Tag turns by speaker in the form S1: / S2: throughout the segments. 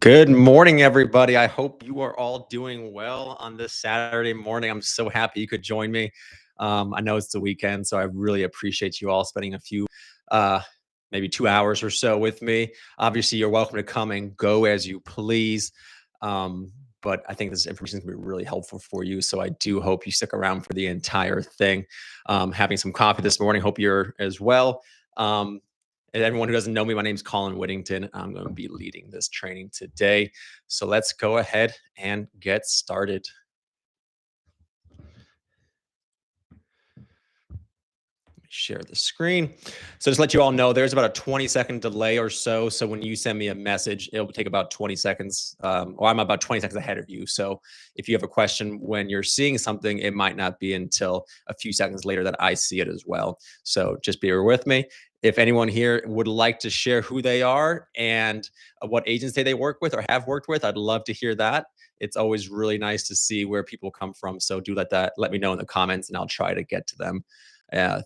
S1: Good morning, everybody. I hope you are all doing well on this Saturday morning. I'm so happy you could join me. I know it's the weekend, so I really appreciate you all spending a few, uh, maybe 2 hours or so with me. Obviously, you're welcome to come and go as you please. Um, but I think this information is going to be really helpful for you. So I do hope you stick around for the entire thing. Having some coffee this morning. Hope you're as well. Um, and everyone who doesn't know me, my name is Colin Whittington. I'm going to be leading this training today. So let's go ahead and get started. Share the screen. So just let you all know, there's about a 20-second delay or so. So when you send me a message, it'll take about 20 seconds, or I'm about 20 seconds ahead of you. So if you have a question when you're seeing something, it might not be until a few seconds later that I see it as well. So just bear with me. If anyone here would like to share who they are and what agency they work with or have worked with, I'd love to hear that. It's always really nice to see where people come from. So do let me know in the comments, and I'll try to get to them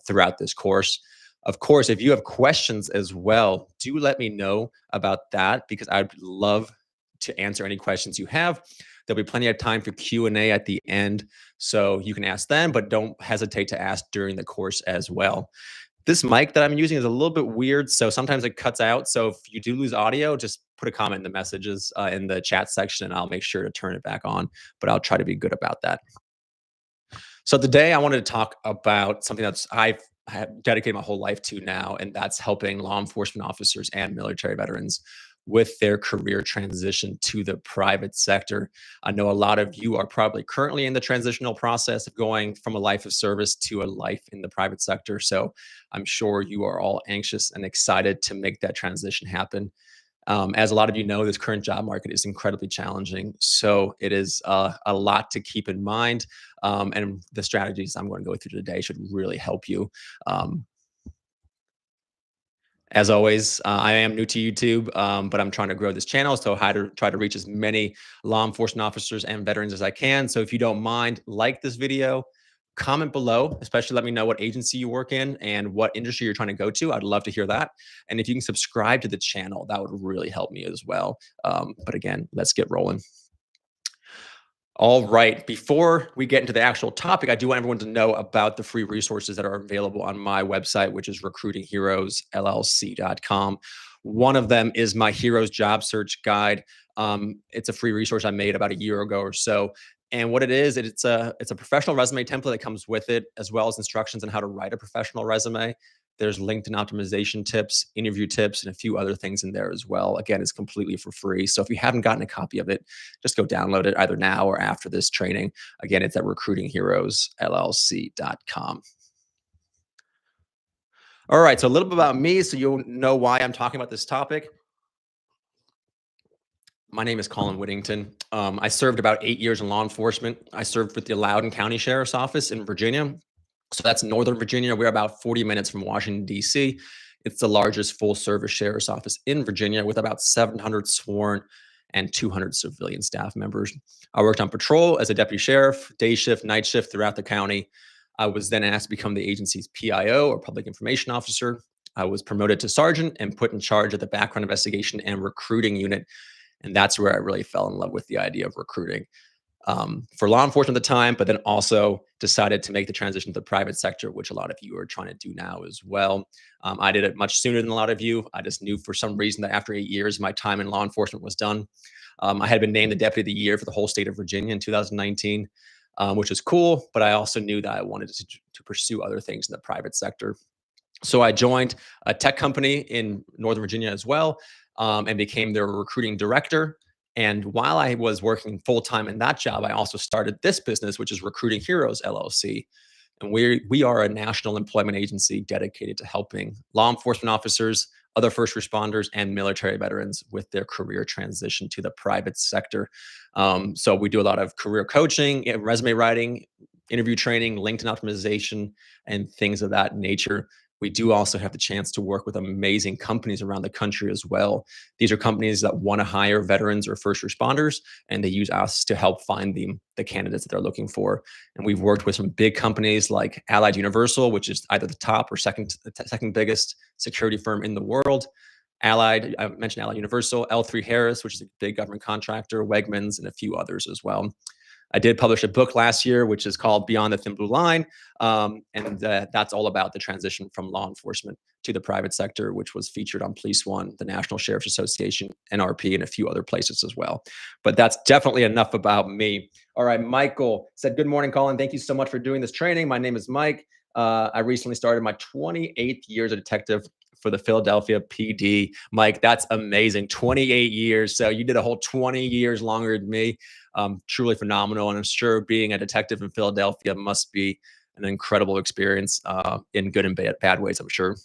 S1: throughout this course. Of course, if you have questions as well, do let me know about that, because I'd love to answer any questions you have. There'll be plenty of time for Q&A at the end, so you can ask them, but don't hesitate to ask during the course as well. This mic that I'm using is a little bit weird, so sometimes it cuts out. So if you do lose audio, just put a comment in the messages in the chat section, and I'll make sure to turn it back on, but I'll try to be good about that. So today I wanted to talk about something I've dedicated my whole life to now, and that's helping law enforcement officers and military veterans with their career transition to the private sector. I know a lot of you are probably currently in the transitional process of going from a life of service to a life in the private sector. So I'm sure you are all anxious and excited to make that transition happen. As a lot of you know, this current job market is incredibly challenging. So it is a lot to keep in mind. And the strategies I'm going to go through today should really help you. Um, as always, I am new to YouTube, but I'm trying to grow this channel. So I try to reach as many law enforcement officers and veterans as I can. So if you don't mind, like this video, comment below, especially let me know what agency you work in and what industry you're trying to go to. I'd love to hear that. And if you can subscribe to the channel, that would really help me as well. But again, let's get rolling. All right. Before we get into the actual topic, I do want everyone to know about the free resources that are available on my website, which is recruitingheroesllc.com. One of them is my Heroes Job Search Guide. It's a free resource I made about a year ago or so. And what it is, it's a professional resume template that comes with it, as well as instructions on how to write a professional resume. There's LinkedIn optimization tips, interview tips, and a few other things in there as well. Again, it's completely for free. So if you haven't gotten a copy of it, just go download it either now or after this training. Again, it's at recruitingheroesllc.com. All right, so a little bit about me so you'll know why I'm talking about this topic. My name is Colin Whittington. I served about 8 years in law enforcement. I served with the Loudoun County Sheriff's Office in Virginia. So that's Northern Virginia. We're about 40 minutes from Washington, D.C. It's the largest full-service sheriff's office in Virginia with about 700 sworn and 200 civilian staff members. I worked on patrol as a deputy sheriff, day shift, night shift throughout the county. I was then asked to become the agency's PIO, or public information officer. I was promoted to sergeant and put in charge of the background investigation and recruiting unit. And that's where I really fell in love with the idea of recruiting. For law enforcement at the time, but then also decided to make the transition to the private sector, which a lot of you are trying to do now as well. I did it much sooner than a lot of you. I just knew for some reason that after 8 years, my time in law enforcement was done. I had been named the Deputy of the Year for the whole state of Virginia in 2019, which was cool, but I also knew that I wanted to pursue other things in the private sector. So I joined a tech company in Northern Virginia as well, and became their recruiting director. And while I was working full-time in that job, I also started this business, which is Recruiting Heroes LLC. And we are a national employment agency dedicated to helping law enforcement officers, other first responders, and military veterans with their career transition to the private sector. So we do a lot of career coaching, resume writing, interview training, LinkedIn optimization, and things of that nature. We do also have the chance to work with amazing companies around the country as well. These are companies that want to hire veterans or first responders, and they use us to help find the candidates that they're looking for. And we've worked with some big companies like Allied Universal, which is either the top or second biggest security firm in the world. Allied, I mentioned Allied Universal, L3 Harris, which is a big government contractor, Wegmans, and a few others as well. I did publish a book last year, which is called Beyond the Thin Blue Line. And that's all about the transition from law enforcement to the private sector, which was featured on Police One, the National Sheriff's Association, NRP, and a few other places as well. But that's definitely enough about me. All right, Michael said, good morning, Colin. Thank you so much for doing this training. My name is Mike. I recently started my 28th year as a detective for the Philadelphia PD. Mike, that's amazing. 28 years. So you did a whole 20 years longer than me. Truly phenomenal. And I'm sure being a detective in Philadelphia must be an incredible experience in good and bad ways, I'm sure.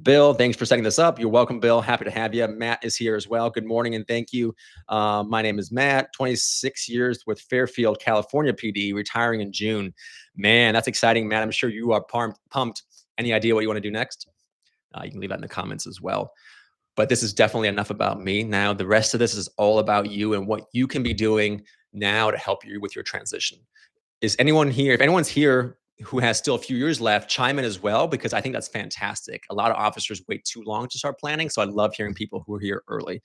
S1: Bill, thanks for setting this up. You're welcome, Bill. Happy to have you. Matt is here as well. Good morning and thank you. My name is Matt, 26 years with Fairfield, California PD, retiring in June. Man, that's exciting, Matt. I'm sure you are pumped. Any idea what you want to do next? You can leave that in the comments as well. But this is definitely enough about me. Now, the rest of this is all about you and what you can be doing now to help you with your transition. Is anyone here? If anyone's here who has still a few years left, chime in as well, because I think that's fantastic. A lot of officers wait too long to start planning. So I love hearing people who are here early.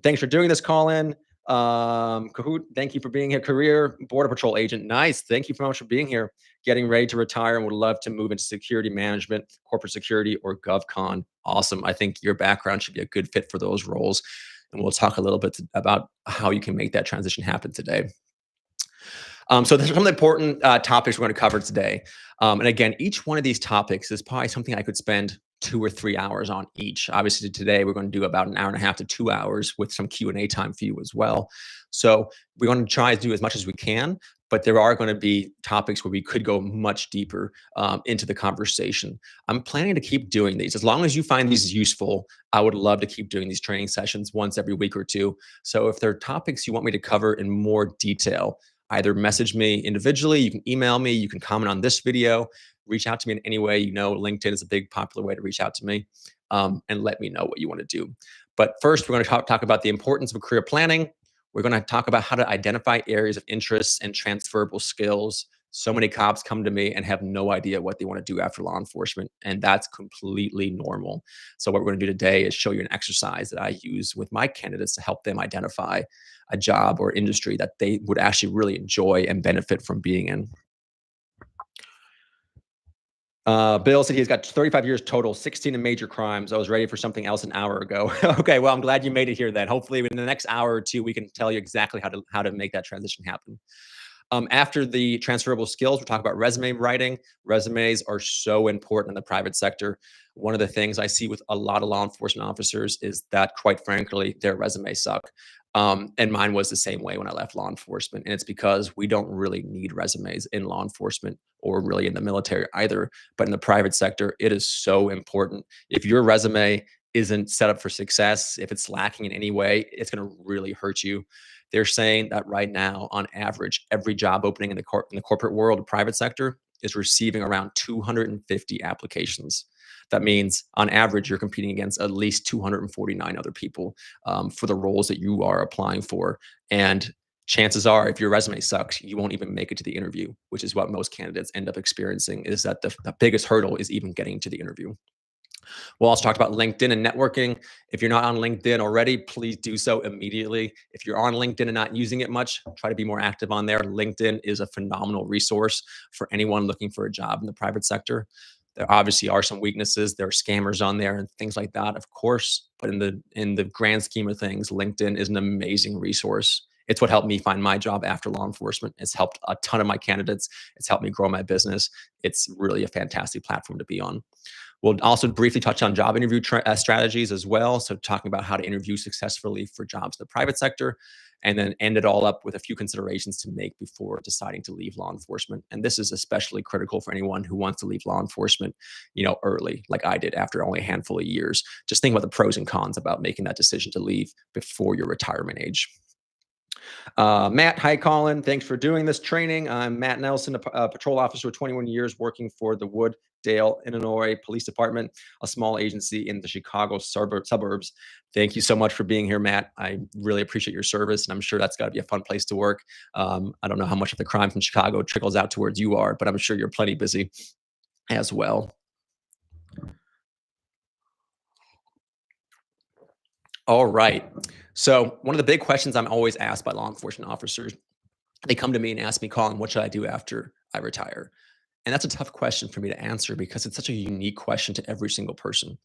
S1: Thanks for doing this, Colin. Kahoot, thank you for being here. Career Border Patrol agent. Nice. Thank you very much for being here. Getting ready to retire and would love to move into security management, corporate security, or GovCon. Awesome. I think your background should be a good fit for those roles. And we'll talk a little bit about how you can make that transition happen today. So there's some important topics we're going to cover today. And again, each one of these topics is probably something I could spend 2 or 3 hours on each. Obviously, today we're going to do about an hour and a half to 2 hours with some Q&A time for you as well. So we're going to try to do as much as we can, but there are going to be topics where we could go much deeper into the conversation. I'm planning to keep doing these. As long as you find these useful, I would love to keep doing these training sessions once every week or two. So if there are topics you want me to cover in more detail, either message me individually, you can email me, you can comment on this video, reach out to me in any way. You know, LinkedIn is a big popular way to reach out to me, and let me know what you want to do. But first, we're going to talk about the importance of career planning. We're going to talk about how to identify areas of interest and transferable skills. So many cops come to me and have no idea what they want to do after law enforcement, and that's completely normal. So what we're going to do today is show you an exercise that I use with my candidates to help them identify a job or industry that they would actually really enjoy and benefit from being in. Bill said he's got 35 years total, 16 in major crimes. I was ready for something else an hour ago. Okay, well, I'm glad you made it here then. Hopefully in the next hour or two, we can tell you exactly how to make that transition happen. After the transferable skills, we'll talk about resume writing. Resumes are so important in the private sector. One of the things I see with a lot of law enforcement officers is that, quite frankly, their resumes suck. And mine was the same way when I left law enforcement. And it's because we don't really need resumes in law enforcement or really in the military either. But in the private sector, it is so important. If your resume isn't set up for success, if it's lacking in any way, it's going to really hurt you. They're saying that right now, on average, every job opening in the corporate world, the private sector, is receiving around 250 applications. That means, on average, you're competing against at least 249 other people for the roles that you are applying for. And chances are, if your resume sucks, you won't even make it to the interview, which is what most candidates end up experiencing, is that the biggest hurdle is even getting to the interview. We'll also talk about LinkedIn and networking. If you're not on LinkedIn already, please do so immediately. If you're on LinkedIn and not using it much, try to be more active on there. LinkedIn is a phenomenal resource for anyone looking for a job in the private sector. There obviously are some weaknesses. There are scammers on there and things like that, of course. But in the grand scheme of things, LinkedIn is an amazing resource. It's what helped me find my job after law enforcement. It's helped a ton of my candidates. It's helped me grow my business. It's really a fantastic platform to be on. We'll also briefly touch on job interview strategies as well. So talking about how to interview successfully for jobs in the private sector, and then end it all up with a few considerations to make before deciding to leave law enforcement. And this is especially critical for anyone who wants to leave law enforcement, early, like I did after only a handful of years. Just think about the pros and cons about making that decision to leave before your retirement age. Matt, hi, Colin. Thanks for doing this training. I'm Matt Nelson, a patrol officer with 21 years working for the Wooddale, Illinois Police Department, a small agency in the Chicago suburbs. Thank you so much for being here, Matt. I really appreciate your service, and I'm sure that's got to be a fun place to work. I don't know how much of the crime from Chicago trickles out towards you are, but I'm sure you're plenty busy as well. All right. So one of the big questions I'm always asked by law enforcement officers, they come to me and ask me, Colin, what should I do after I retire? And that's a tough question for me to answer because it's such a unique question to every single person.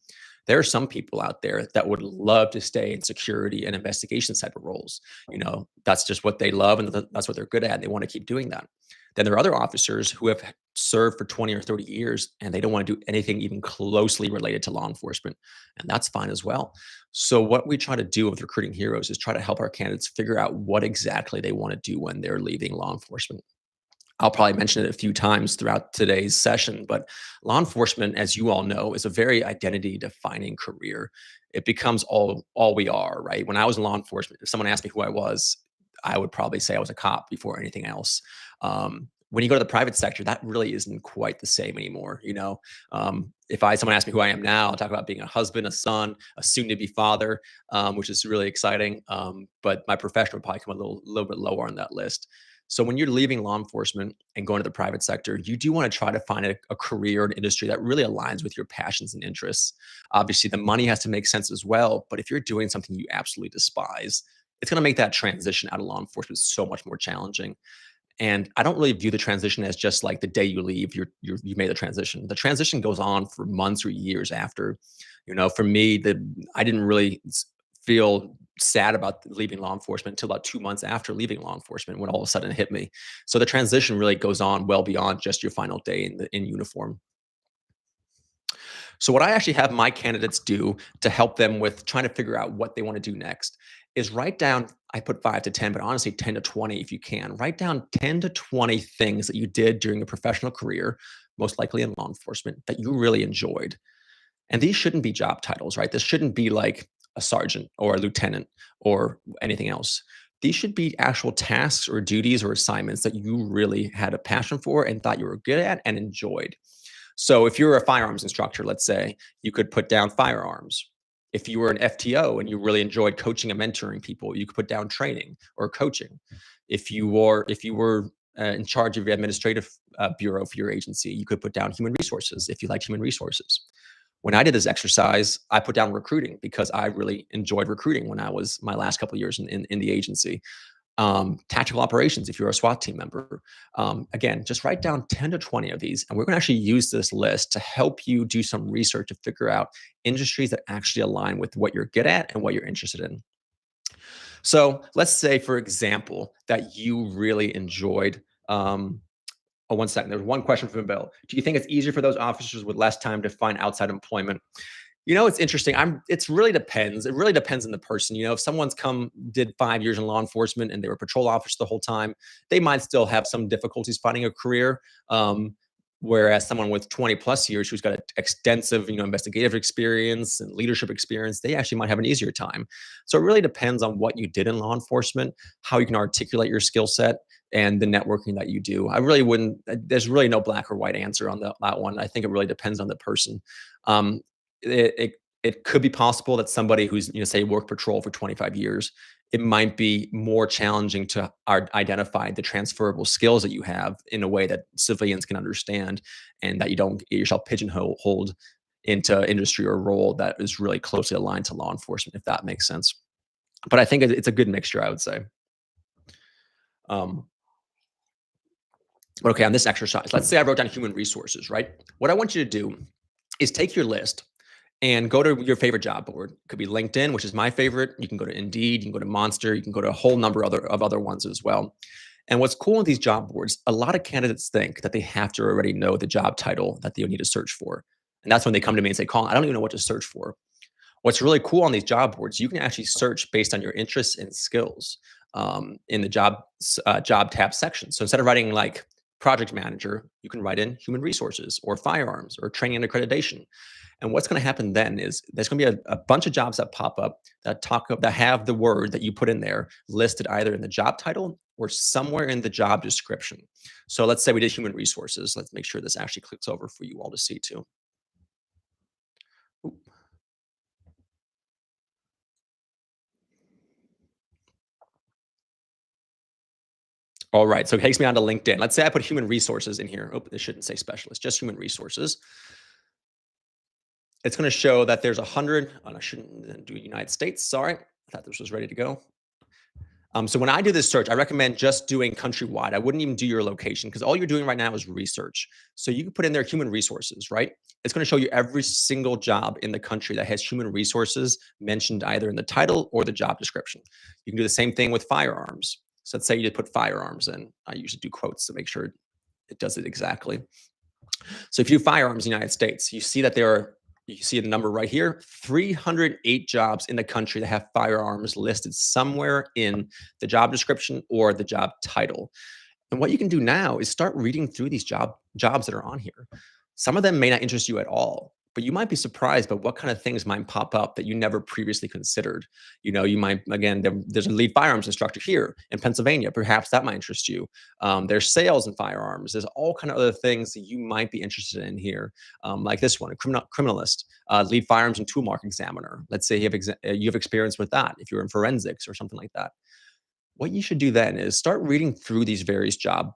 S1: There are some people out there that would love to stay in security and investigation type of roles. That's just what they love and that's what they're good at. And they want to keep doing that. Then there are other officers who have served for 20 or 30 years and they don't want to do anything even closely related to law enforcement. And that's fine as well. So, what we try to do with Recruiting Heroes is try to help our candidates figure out what exactly they want to do when they're leaving law enforcement. I'll probably mention it a few times throughout today's session, but law enforcement, as you all know, is a very identity defining career. It becomes all we are, right? When I was in law enforcement, if someone asked me who I was, I would probably say I was a cop before anything else. When you go to the private sector, that really isn't quite the same anymore. If someone asked me who I am now, I'll talk about being a husband, a son, a soon-to-be father, which is really exciting. But my profession would probably come a little bit lower on that list. So when you're leaving law enforcement and going to the private sector, you do want to try to find a career, an industry that really aligns with your passions and interests. Obviously, the money has to make sense as well. But if you're doing something you absolutely despise, it's going to make that transition out of law enforcement so much more challenging. And I don't really view the transition as just like the day you leave, you made the transition. The transition goes on for months or years after. For me, I didn't really feel sad about leaving law enforcement until about 2 months after leaving law enforcement when all of a sudden it hit me. So the transition really goes on well beyond just your final day in uniform. So what I actually have my candidates do to help them with trying to figure out what they want to do next is write down, I put 5 to 10, but honestly 10 to 20 if you can. Write down 10 to 20 things that you did during your professional career, most likely in law enforcement, that you really enjoyed. And these shouldn't be job titles, right? This shouldn't be like a sergeant or a lieutenant or anything else. These should be actual tasks or duties or assignments that you really had a passion for and thought you were good at and enjoyed. So if you're a firearms instructor, let's say, you could put down firearms. If you were an FTO and you really enjoyed coaching and mentoring people, you could put down training or coaching. If you were in charge of your administrative bureau for your agency, you could put down human resources if you liked human resources. When I did this exercise, I put down recruiting because I really enjoyed recruiting when I was my last couple of years in the agency. Tactical operations, if you're a SWAT team member. Again, just write down 10 to 20 of these. And we're going to actually use this list to help you do some research to figure out industries that actually align with what you're good at and what you're interested in. So let's say, for example, that you really enjoyed. Oh, 1 second. There's one question from Bill. Do you think it's easier for those officers with less time to find outside employment? It's interesting. It's really depends. It really depends on the person. If someone's did 5 years in law enforcement and they were a patrol officer the whole time, they might still have some difficulties finding a career. Whereas someone with 20 plus years who's got extensive, investigative experience and leadership experience, they actually might have an easier time. So it really depends on what you did in law enforcement, how you can articulate your skill set, and the networking that you do. I really wouldn't. There's really no black or white answer on that one. I think it really depends on the person. Um, it could be possible that somebody who's say worked patrol for 25 years, it might be more challenging to identify the transferable skills that you have in a way that civilians can understand, and that you don't get yourself pigeonholed into industry or role that is really closely aligned to law enforcement, if that makes sense. But I think it's a good mixture, I would say. Um, but okay, on this exercise, let's say I wrote down human resources, right? What I want you to do is take your list and go to your favorite job board. It could be LinkedIn, which is my favorite. You can go to Indeed, you can go to Monster, you can go to a whole number of other ones as well. And what's cool with these job boards, a lot of candidates think that they have to already know the job title that they need to search for. And that's when they come to me and say, Colin, I don't even know what to search for. What's really cool on these job boards, you can actually search based on your interests and skills in the job tab section. So instead of writing like project manager, you can write in human resources or firearms or training and accreditation. And what's going to happen then is there's going to be a bunch of jobs that pop up that have the word that you put in there listed either in the job title or somewhere in the job description. So let's say we did human resources. Let's make sure this actually clicks over for you all to see too. Oop. All right, so it takes me on to LinkedIn. Let's say I put human resources in here. Oh, this shouldn't say specialist, just human resources. It's going to show that there's 100. And I shouldn't do United States. Sorry. I thought this was ready to go. So when I do this search, I recommend just doing countrywide. I wouldn't even do your location because all you're doing right now is research. So you can put in there human resources, right? It's going to show you every single job in the country that has human resources mentioned either in the title or the job description. You can do the same thing with firearms. So let's say you put firearms in. I usually do quotes to make sure it does it exactly. So if you do firearms in the United States, you see that there are, you see the number right here, 308 jobs in the country that have firearms listed somewhere in the job description or the job title. And what you can do now is start reading through these jobs that are on here. Some of them may not interest you at all, but you might be surprised by what kind of things might pop up that you never previously considered. You might, again, there's a lead firearms instructor here in Pennsylvania. Perhaps that might interest you. There's sales and firearms. There's all kind of other things that you might be interested in here, like this one, a criminalist, lead firearms and tool mark examiner. Let's say you have experience with that if you're in forensics or something like that. What you should do then is start reading through these various job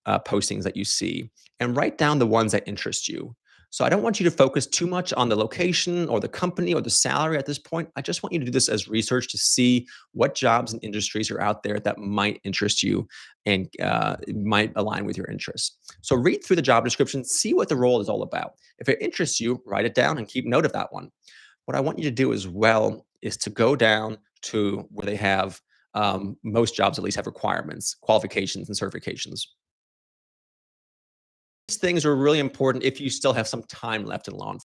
S1: postings that you see and write down the ones that interest you. So I don't want you to focus too much on the location or the company or the salary at this point. I just want you to do this as research to see what jobs and industries are out there that might interest you and might align with your interests. So read through the job description, see what the role is all about. If it interests you, write it down and keep note of that one. What I want you to do as well is to go down to where they have most jobs at least have requirements, qualifications, and certifications. These things are really important if you still have some time left in law enforcement.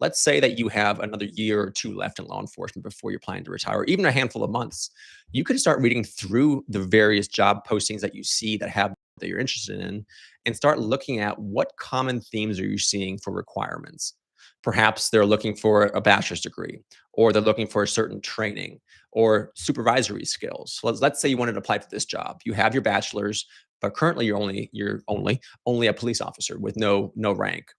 S1: Let's say that you have another year or two left in law enforcement before you're planning to retire, or even a handful of months. You could start reading through the various job postings that you see that you're interested in and start looking at what common themes are you seeing for requirements. Perhaps they're looking for a bachelor's degree, or they're looking for a certain training or supervisory skills. So let's say you wanted to apply for this job. You have your bachelor's, but currently you're only a police officer with no rank.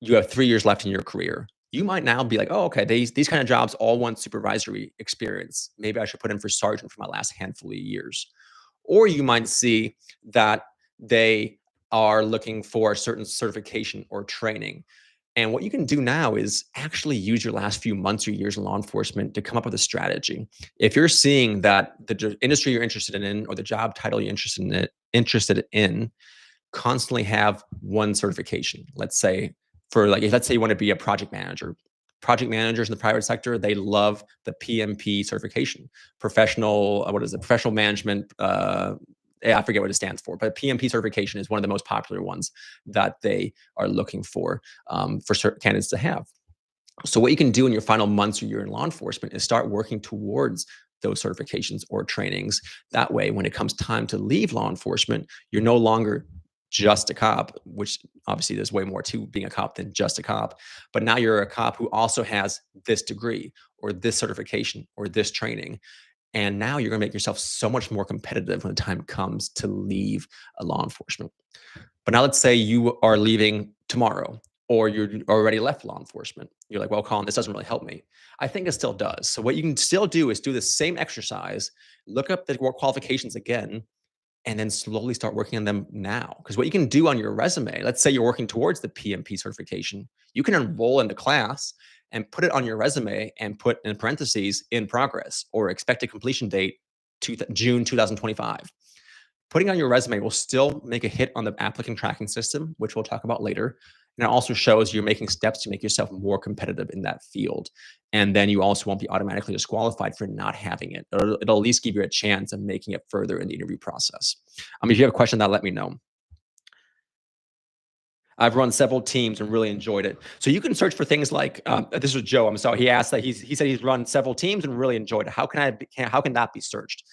S1: You have 3 years left in your career. You might now be like, "Oh, okay, these kind of jobs all want supervisory experience. Maybe I should put in for sergeant for my last handful of years." Or you might see that they are looking for a certain certification or training. And what you can do now is actually use your last few months or years in law enforcement to come up with a strategy. If you're seeing that the industry you're interested in or the job title you're interested in constantly have one certification. Let's say let's say you want to be a project manager. Project managers in the private sector, they love the PMP certification, professional, what is it? Professional management. I forget what it stands for, but PMP certification is one of the most popular ones that they are looking for certain candidates to have. So what you can do in your final months or year in law enforcement is start working towards those certifications or trainings. That way, when it comes time to leave law enforcement, you're no longer just a cop, which obviously there's way more to being a cop than just a cop. But now you're a cop who also has this degree or this certification or this training. And now you're going to make yourself so much more competitive when the time comes to leave a law enforcement. But now let's say you are leaving tomorrow or you're already left law enforcement. You're like, well, Colin, this doesn't really help me. I think it still does. So what you can still do is do the same exercise, look up the qualifications again, and then slowly start working on them now. Because what you can do on your resume, let's say you're working towards the PMP certification, you can enroll in the class and put it on your resume and put in parentheses in progress or expected completion date to June 2025. Putting on your resume will still make a hit on the applicant tracking system, which we'll talk about later. And it also shows you're making steps to make yourself more competitive in that field. And then you also won't be automatically disqualified for not having it. It'll at least give you a chance of making it further in the interview process. If you have a question, that let me know. I've run several teams and really enjoyed it. So you can search for things like this was Joe. I'm sorry. He asked that he said he's run several teams and really enjoyed it. How can that be searched?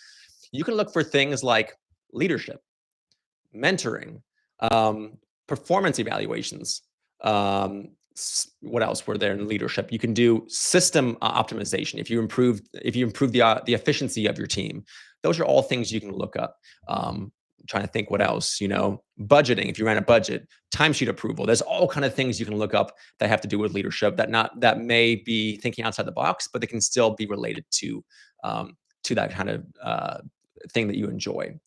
S1: You can look for things like leadership, mentoring, performance evaluations. What else were there in leadership? You can do system optimization. If you improve the efficiency of your team, those are all things you can look up. Trying to think what else, budgeting. If you ran a budget, timesheet approval. There's all kind of things you can look up that have to do with leadership that may be thinking outside the box, but they can still be related to that kind of thing that you enjoy.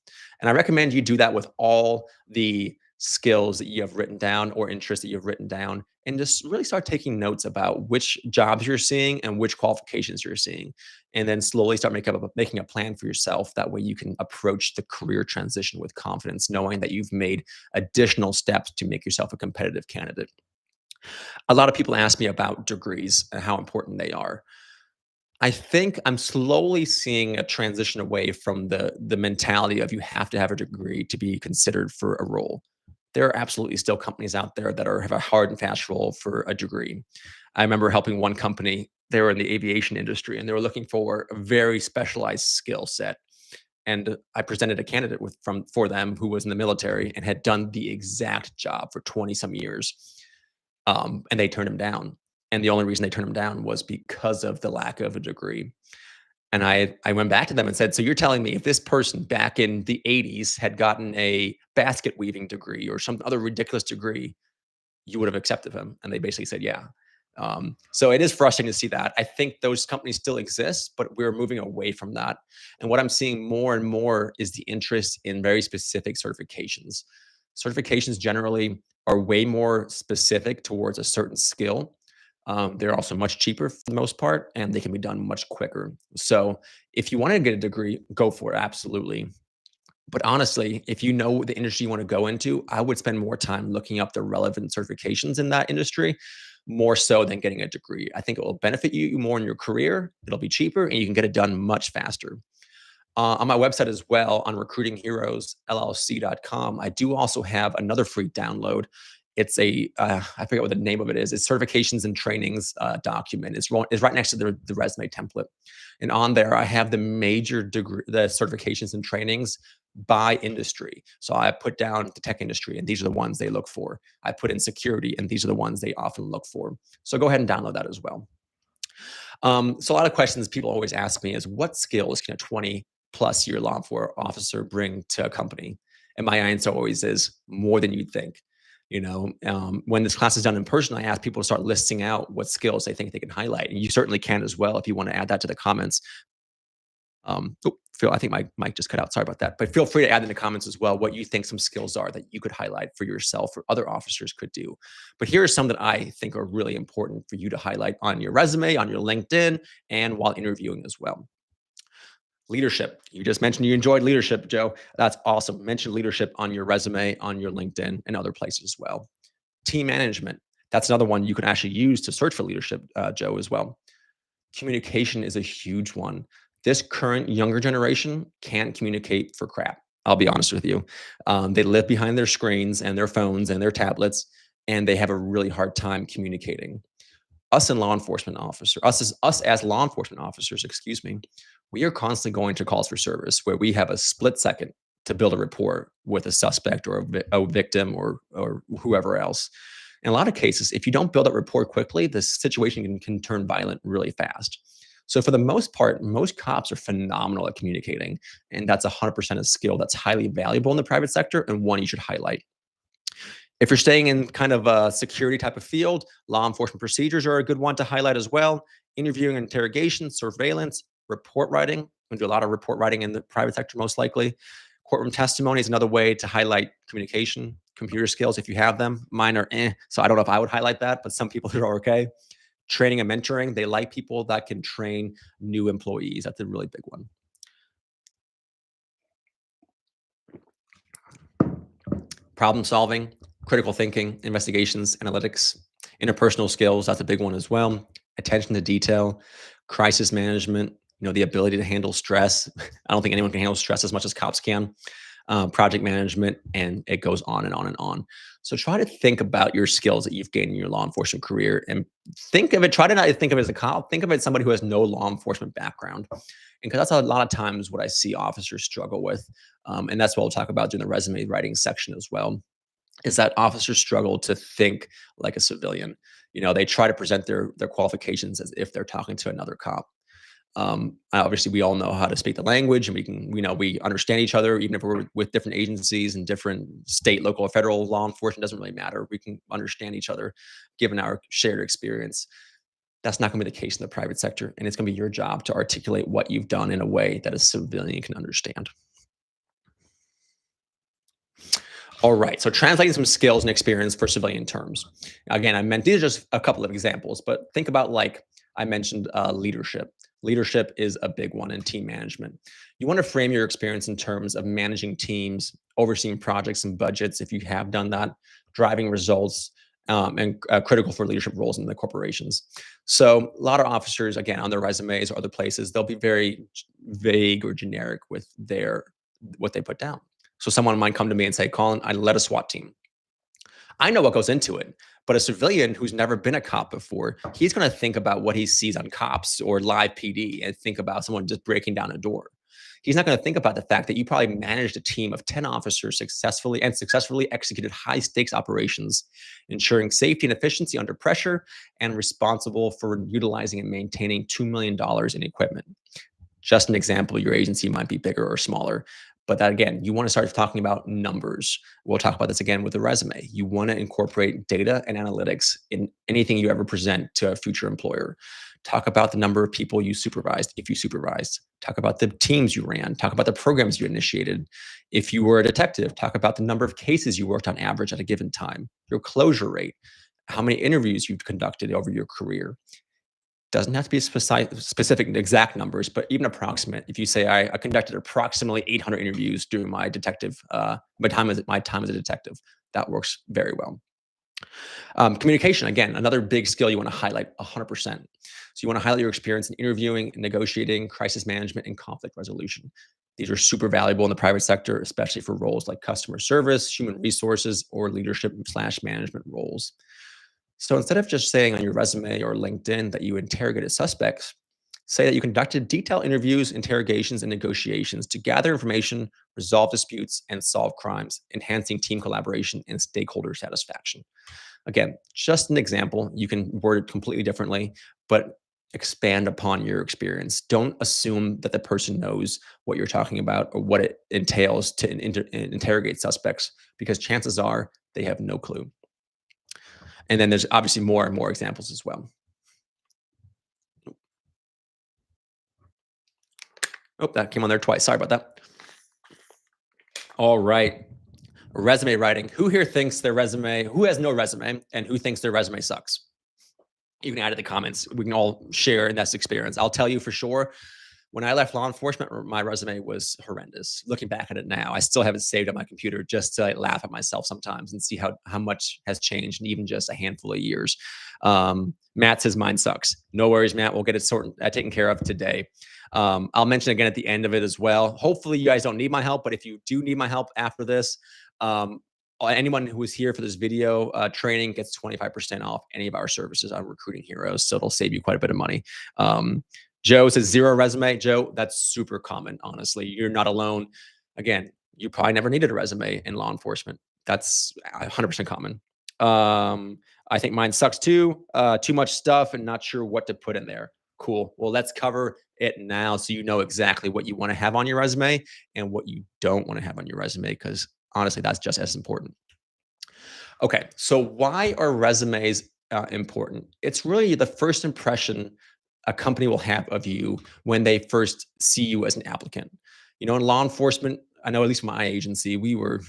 S1: And I recommend you do that with all the skills that you have written down or interests that you've written down, and just really start taking notes about which jobs you're seeing and which qualifications you're seeing. And then slowly start making a plan for yourself. That way you can approach the career transition with confidence, knowing that you've made additional steps to make yourself a competitive candidate. A lot of people ask me about degrees and how important they are. I think I'm slowly seeing a transition away from the mentality of you have to have a degree to be considered for a role. There are absolutely still companies out there that have a hard and fast role for a degree. I remember helping one company, they were in the aviation industry and they were looking for a very specialized skill set. And I presented a candidate for them who was in the military and had done the exact job for 20 some years. And they turned him down. And the only reason they turned him down was because of the lack of a degree. And I went back to them and said, "So you're telling me if this person back in the 80s had gotten a basket weaving degree or some other ridiculous degree, you would have accepted him?" And they basically said, "Yeah." So it is frustrating to see that. I think those companies still exist, but we're moving away from that. And what I'm seeing more and more is the interest in very specific certifications. Certifications generally are way more specific towards a certain skill. They're also much cheaper for the most part, and they can be done much quicker. So if you want to get a degree, go for it, absolutely. But honestly, if you know the industry you want to go into, I would spend more time looking up the relevant certifications in that industry, more so than getting a degree. I think it will benefit you more in your career. It'll be cheaper, and you can get it done much faster. On my website as well, on recruitingheroesllc.com, I do also have another free download. It's I forget what the name of it is. It's certifications and trainings document. It's right next to the resume template. And on there, I have the certifications and trainings by industry. So I put down the tech industry, and these are the ones they look for. I put in security, and these are the ones they often look for. So go ahead and download that as well. So a lot of questions people always ask me is, what skills can a 20-plus year law enforcement officer bring to a company? And my answer always is more than you'd think. When this class is done in person, I ask people to start listing out what skills they think they can highlight. And you certainly can as well if you want to add that to the comments. Phil, I think my mic just cut out. Sorry about that. But feel free to add in the comments as well what you think some skills are that you could highlight for yourself or other officers could do. But here are some that I think are really important for you to highlight on your resume, on your LinkedIn, and while interviewing as well. Leadership. You just mentioned you enjoyed leadership, Joe. That's awesome. Mention leadership on your resume, on your LinkedIn, and other places as well. Team management. That's another one you can actually use to search for leadership, Joe, as well. Communication is a huge one. This current younger generation can't communicate for crap. I'll be honest with you. They live behind their screens and their phones and their tablets, and they have a really hard time communicating. Us and law enforcement officer, us as law enforcement officers, excuse me, we are constantly going to calls for service where we have a split second to build a rapport with a suspect or a victim or whoever else. In a lot of cases, if you don't build that rapport quickly, the situation can turn violent really fast. So for the most part, most cops are phenomenal at communicating, and that's 100% a skill that's highly valuable in the private sector and one you should highlight. If you're staying in kind of a security type of field, law enforcement procedures are a good one to highlight as well. Interviewing, interrogation, surveillance, report writing. We do a lot of report writing in the private sector, most likely. Courtroom testimony is another way to highlight communication, computer skills if you have them. Mine are so I don't know if I would highlight that, but some people are okay. Training and mentoring, they like people that can train new employees. That's a really big one. Problem solving, critical thinking, investigations, analytics, interpersonal skills, that's a big one as well. Attention to detail, crisis management, the ability to handle stress. I don't think anyone can handle stress as much as cops can. Project management, and it goes on and on and on. So try to think about your skills that you've gained in your law enforcement career and try to not think of it as a cop, think of it as somebody who has no law enforcement background. And because that's a lot of times what I see officers struggle with. And that's what we'll talk about during the resume writing section as well, is that officers struggle to think like a civilian. They try to present their qualifications as if they're talking to another cop. Obviously, we all know how to speak the language, and we understand each other, even if we're with different agencies and different state, local, or federal law enforcement. Doesn't really matter. We can understand each other, given our shared experience. That's not going to be the case in the private sector, and it's going to be your job to articulate what you've done in a way that a civilian can understand. All right. So translating some skills and experience for civilian terms. Again, I meant these are just a couple of examples, but think about like I mentioned leadership. Leadership is a big one in team management. You want to frame your experience in terms of managing teams, overseeing projects and budgets if you have done that, driving results, and critical for leadership roles in the corporations. So a lot of officers, again, on their resumes or other places, they'll be very vague or generic with their what they put down. So someone might come to me and say, Colin, I led a SWAT team. I know what goes into it, but a civilian who's never been a cop before, he's going to think about what he sees on cops or live PD and think about someone just breaking down a door. He's not going to think about the fact that you probably managed a team of 10 officers successfully executed high stakes operations, ensuring safety and efficiency under pressure, and responsible for utilizing and maintaining $2 million in equipment. Just an example, your agency might be bigger or smaller. But that again, you want to start talking about numbers. We'll talk about this again with the resume. You want to incorporate data and analytics in anything you ever present to a future employer. Talk about the number of people you supervised, if you supervised. Talk about the teams you ran. Talk about the programs you initiated. If you were a detective, talk about the number of cases you worked on average at a given time, your closure rate, how many interviews you've conducted over your career. Doesn't have to be specific exact numbers, but even approximate. If you say I conducted approximately 800 interviews during my my time as a detective, that works very well. Communication, again, another big skill you want to highlight 100%. So you want to highlight your experience in interviewing, negotiating, crisis management, and conflict resolution. These are super valuable in the private sector, especially for roles like customer service, human resources, or leadership/management roles. So instead of just saying on your resume or LinkedIn that you interrogated suspects, say that you conducted detailed interviews, interrogations, and negotiations to gather information, resolve disputes, and solve crimes, enhancing team collaboration and stakeholder satisfaction. Again, just an example. You can word it completely differently, but expand upon your experience. Don't assume that the person knows what you're talking about or what it entails to interrogate suspects, because chances are they have no clue. And then there's obviously more and more examples as well. Oh, that came on there twice. Sorry about that. All right. Resume writing. Who here thinks who has no resume and who thinks their resume sucks? You can add in the comments. We can all share in this experience. I'll tell you for sure, when I left law enforcement, my resume was horrendous. Looking back at it now, I still have it saved on my computer just to laugh at myself sometimes and see how much has changed in even just a handful of years. Matt says mine sucks. No worries, Matt. We'll get it taken care of today. I'll mention again at the end of it as well. Hopefully you guys don't need my help, but if you do need my help after this, anyone who is here for this video training gets 25% off any of our services on Recruiting Heroes. So it'll save you quite a bit of money. Joe says zero resume. Joe, that's super common, honestly. You're not alone. Again, you probably never needed a resume in law enforcement. That's 100% common. I think mine sucks too. Too much stuff and not sure what to put in there. Cool. Well, let's cover it now so you know exactly what you want to have on your resume and what you don't want to have on your resume, because honestly, that's just as important. Okay, so why are resumes important? It's really the first impression a company will have of you when they first see you as an applicant. You know, in law enforcement, I know at least my agency, we were,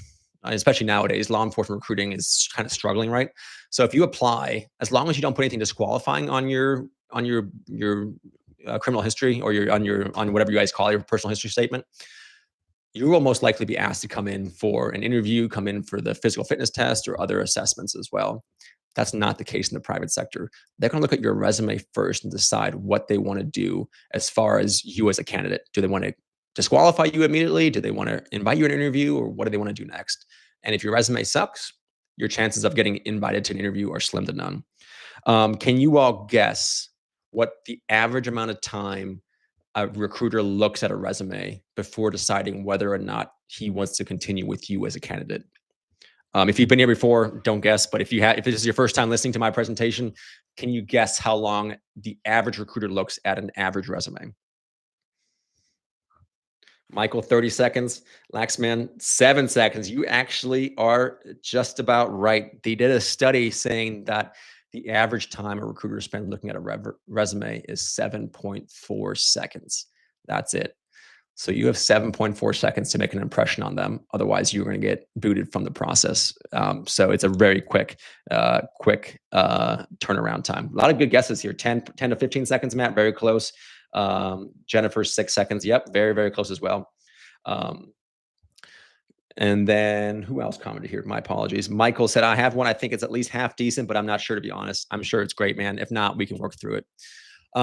S1: especially nowadays, law enforcement recruiting is kind of struggling, right? So if you apply, as long as you don't put anything disqualifying on your criminal history or on whatever you guys call your personal history statement, you will most likely be asked to come in for an interview, come in for the physical fitness test or other assessments as well. That's not the case in the private sector. They're going to look at your resume first and decide what they want to do as far as you as a candidate. Do they want to disqualify you immediately? Do they want to invite you to an interview, or what do they want to do next? And if your resume sucks, your chances of getting invited to an interview are slim to none. Can you all guess what the average amount of time a recruiter looks at a resume before deciding whether or not he wants to continue with you as a candidate? If you've been here before, don't guess. But if this is your first time listening to my presentation, can you guess how long the average recruiter looks at an average resume? Michael, 30 seconds. Laxman, 7 seconds. You actually are just about right. They did a study saying that the average time a recruiter spends looking at a resume is 7.4 seconds. That's it. So you have 7.4 seconds to make an impression on them. Otherwise, you're going to get booted from the process. So it's a very quick turnaround time. A lot of good guesses here. 10 to 15 seconds, Matt, very close. Jennifer, 6 seconds. Yep, very, very close as well. Um, and then who else commented here? My apologies. Michael said, I have one. I think it's at least half decent, but I'm not sure, to be honest. I'm sure it's great, man. If not, we can work through it.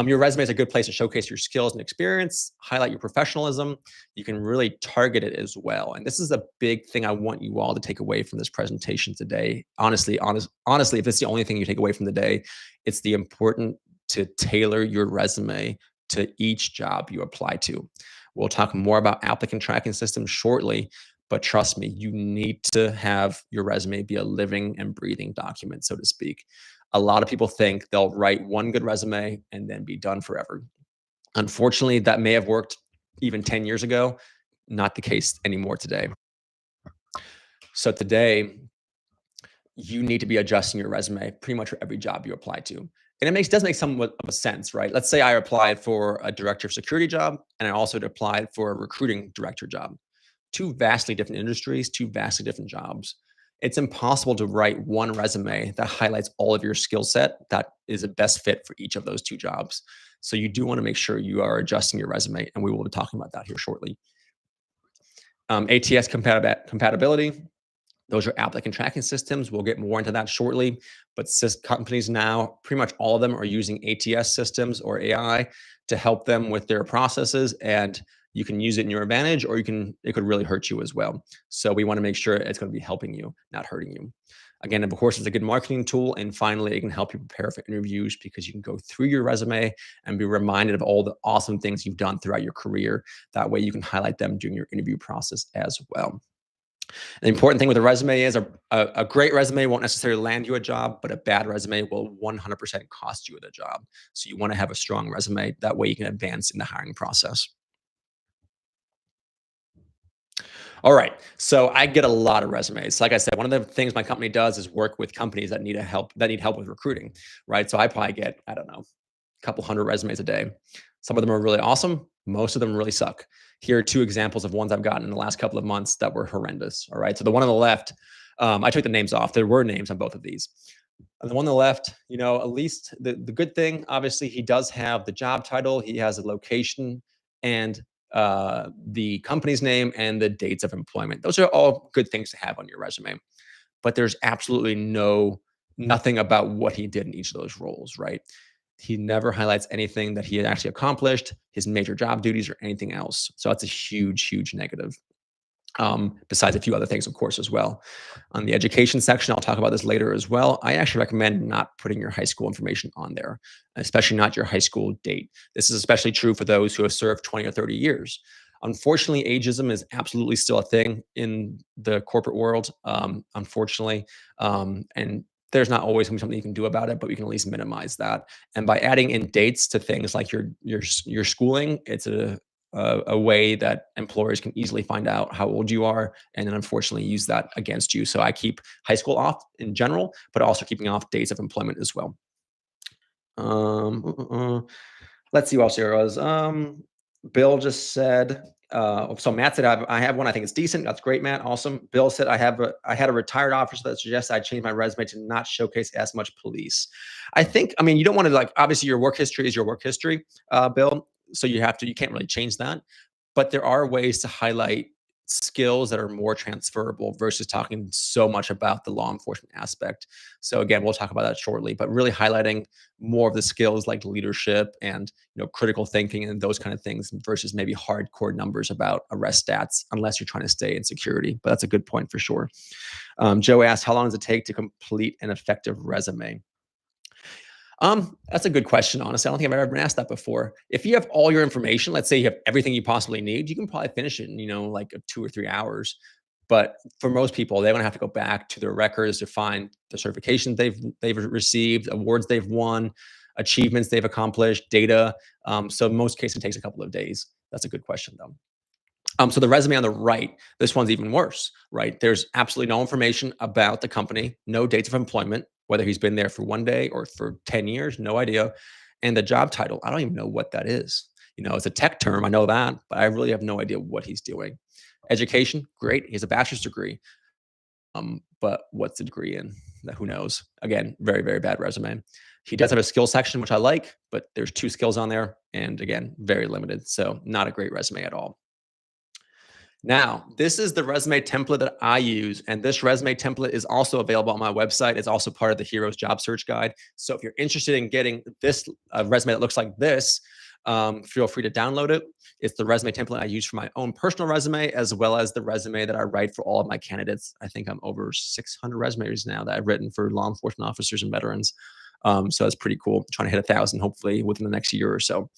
S1: Your resume is a good place to showcase your skills and experience, highlight your professionalism. You can really target it as well. And this is a big thing I want you all to take away from this presentation today. Honestly, if it's the only thing you take away from the day, it's the important to tailor your resume to each job you apply to. We'll talk more about applicant tracking systems shortly, but trust me, you need to have your resume be a living and breathing document, so to speak. A lot of people think they'll write one good resume and then be done forever. Unfortunately, that may have worked even 10 years ago. Not the case anymore today. So today, you need to be adjusting your resume pretty much for every job you apply to. And does make somewhat of a sense, right? Let's say I applied for a director of security job and I also applied for a recruiting director job. Two vastly different industries, two vastly different jobs. It's impossible to write one resume that highlights all of your skill set that is a best fit for each of those two jobs. So you do want to make sure you are adjusting your resume, and we will be talking about that here shortly. ATS compatibility. Those are applicant tracking systems. We'll get more into that shortly. But companies now, pretty much all of them are using ATS systems or AI to help them with their processes. And you can use it in your advantage, or it could really hurt you as well. So we want to make sure it's going to be helping you, not hurting you. Again, of course, it's a good marketing tool. And finally, it can help you prepare for interviews because you can go through your resume and be reminded of all the awesome things you've done throughout your career. That way you can highlight them during your interview process as well. The important thing with a resume is a great resume won't necessarily land you a job, but a bad resume will 100% cost you the job. So you want to have a strong resume. That way you can advance in the hiring process. All right. So I get a lot of resumes. Like I said, one of the things my company does is work with companies that need help with recruiting, right? So I probably get, I don't know, a couple hundred resumes a day. Some of them are really awesome. Most of them really suck. Here are two examples of ones I've gotten in the last couple of months that were horrendous. All right. So the one on the left, I took the names off. There were names on both of these. And the one on the left, at least the good thing, obviously, he does have the job title, he has a location, and the company's name and the dates of employment. Those are all good things to have on your resume. But there's absolutely nothing about what he did in each of those roles, right? He never highlights anything that he had actually accomplished, his major job duties, or anything else. So that's a huge, huge negative. Besides a few other things, of course, as well. On the education section, I'll talk about this later as well. I actually recommend not putting your high school information on there, especially not your high school date. This is especially true for those who have served 20 or 30 years. Unfortunately, ageism is absolutely still a thing in the corporate world, unfortunately. And there's not always going to be something you can do about it, but we can at least minimize that. And by adding in dates to things like your schooling, it's a way that employers can easily find out how old you are and then unfortunately use that against you. So I keep high school off in general, but also keeping off dates of employment as well. Let's see what else there was. Bill just said, so Matt said, I have one. I think it's decent. That's great, Matt. Awesome. Bill said, I had a retired officer that suggests I change my resume to not showcase as much police. You don't want to obviously your work history is your work history, Bill. So you can't really change that. But there are ways to highlight skills that are more transferable versus talking so much about the law enforcement aspect. So again, we'll talk about that shortly, but really highlighting more of the skills like leadership and critical thinking and those kind of things versus maybe hardcore numbers about arrest stats, unless you're trying to stay in security. But that's a good point for sure. Joe asked, how long does it take to complete an effective resume? That's a good question. Honestly, I don't think I've ever been asked that before. If you have all your information, let's say you have everything you possibly need, you can probably finish it in, like 2 or 3 hours. But for most people, they're going to have to go back to their records to find the certifications they've received, awards they've won, achievements they've accomplished, data. So in most cases, it takes a couple of days. That's a good question, though. So the resume on the right, this one's even worse, right? There's absolutely no information about the company, no dates of employment, whether he's been there for 1 day or for 10 years, no idea. And the job title, I don't even know what that is. It's a tech term. I know that, but I really have no idea what he's doing. Education, great. He has a bachelor's degree. But what's the degree in? That who knows? Again, very, very bad resume. He does have a skill section, which I like, but there's 2 skills on there, and again, very limited. So not a great resume at all. Now, this is the resume template that I use, and this resume template is also available on my website. It's also part of the Heroes Job Search Guide. So if you're interested in getting this resume that looks like this, feel free to download it. It's the resume template I use for my own personal resume, as well as the resume that I write for all of my candidates. I think I'm over 600 resumes now that I've written for law enforcement officers and veterans. So that's pretty cool. I'm trying to hit 1,000, hopefully within the next year or so.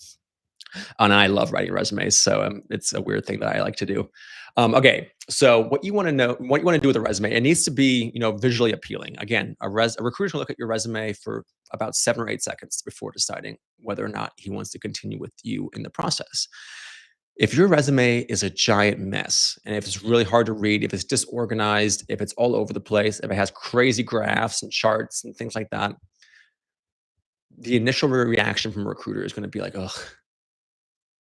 S1: And I love writing resumes, so it's a weird thing that I like to do. Okay, so what you want to know, what you want to do with a resume, it needs to be, visually appealing. Again, a recruiter will look at your resume for about 7 or 8 seconds before deciding whether or not he wants to continue with you in the process. If your resume is a giant mess, and if it's really hard to read, if it's disorganized, if it's all over the place, if it has crazy graphs and charts and things like that, the initial reaction from a recruiter is going to be like, ugh.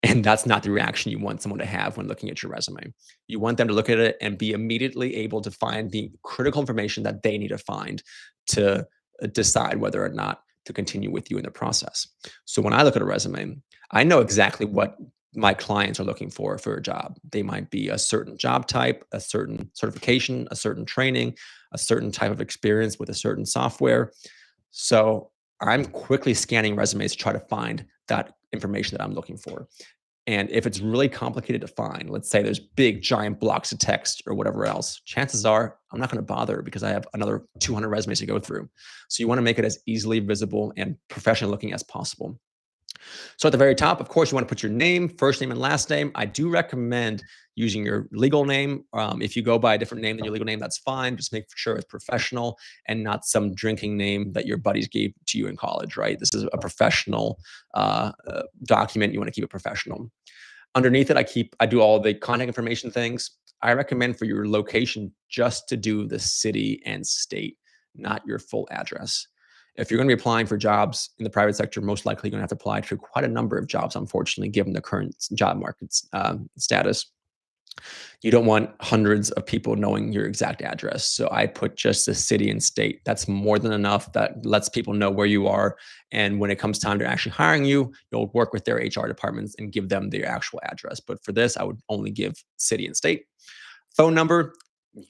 S1: And that's not the reaction you want someone to have when looking at your resume. You want them to look at it and be immediately able to find the critical information that they need to find to decide whether or not to continue with you in the process. So when I look at a resume, I know exactly what my clients are looking for a job. They might be a certain job type, a certain certification, a certain training, a certain type of experience with a certain software. So I'm quickly scanning resumes to try to find that information that I'm looking for. And if it's really complicated to find, let's say there's big giant blocks of text or whatever else, chances are I'm not going to bother because I have another 200 resumes to go through. So you want to make it as easily visible and professional looking as possible. So at the very top, of course, you want to put your name, first name and last name. I do recommend using your legal name. If you go by a different name than your legal name, that's fine. Just make sure it's professional and not some drinking name that your buddies gave to you in college, right? This is a professional document. You want to keep it professional. Underneath it, I do all the contact information things. I recommend for your location just to do the city and state, not your full address. If you're going to be applying for jobs in the private sector, most likely you're going to have to apply to quite a number of jobs, unfortunately, given the current job market status. You don't want hundreds of people knowing your exact address. So I put just the city and state. That's more than enough. That lets people know where you are. And when it comes time to actually hiring you, you'll work with their HR departments and give them their actual address. But for this, I would only give city and state. Phone number,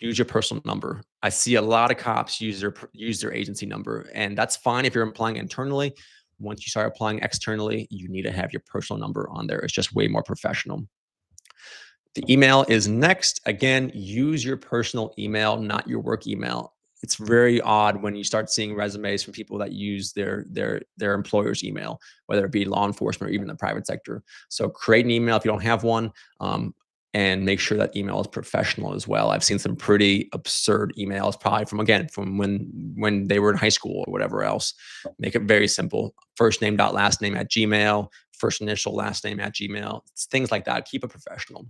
S1: use your personal number. I see a lot of cops use their agency number, and that's fine if you're applying internally. Once you start applying externally, you need to have your personal number on there. It's just way more professional. The email is next. Again, use your personal email, not your work email. It's very odd when you start seeing resumes from people that use their employer's email, whether it be law enforcement or even the private sector. So create an email if you don't have one, and make sure that email is professional as well. I've seen some pretty absurd emails, probably from when they were in high school or whatever else. Make it very simple. First name dot last name at Gmail, first initial last name at Gmail, things like that. Keep it professional.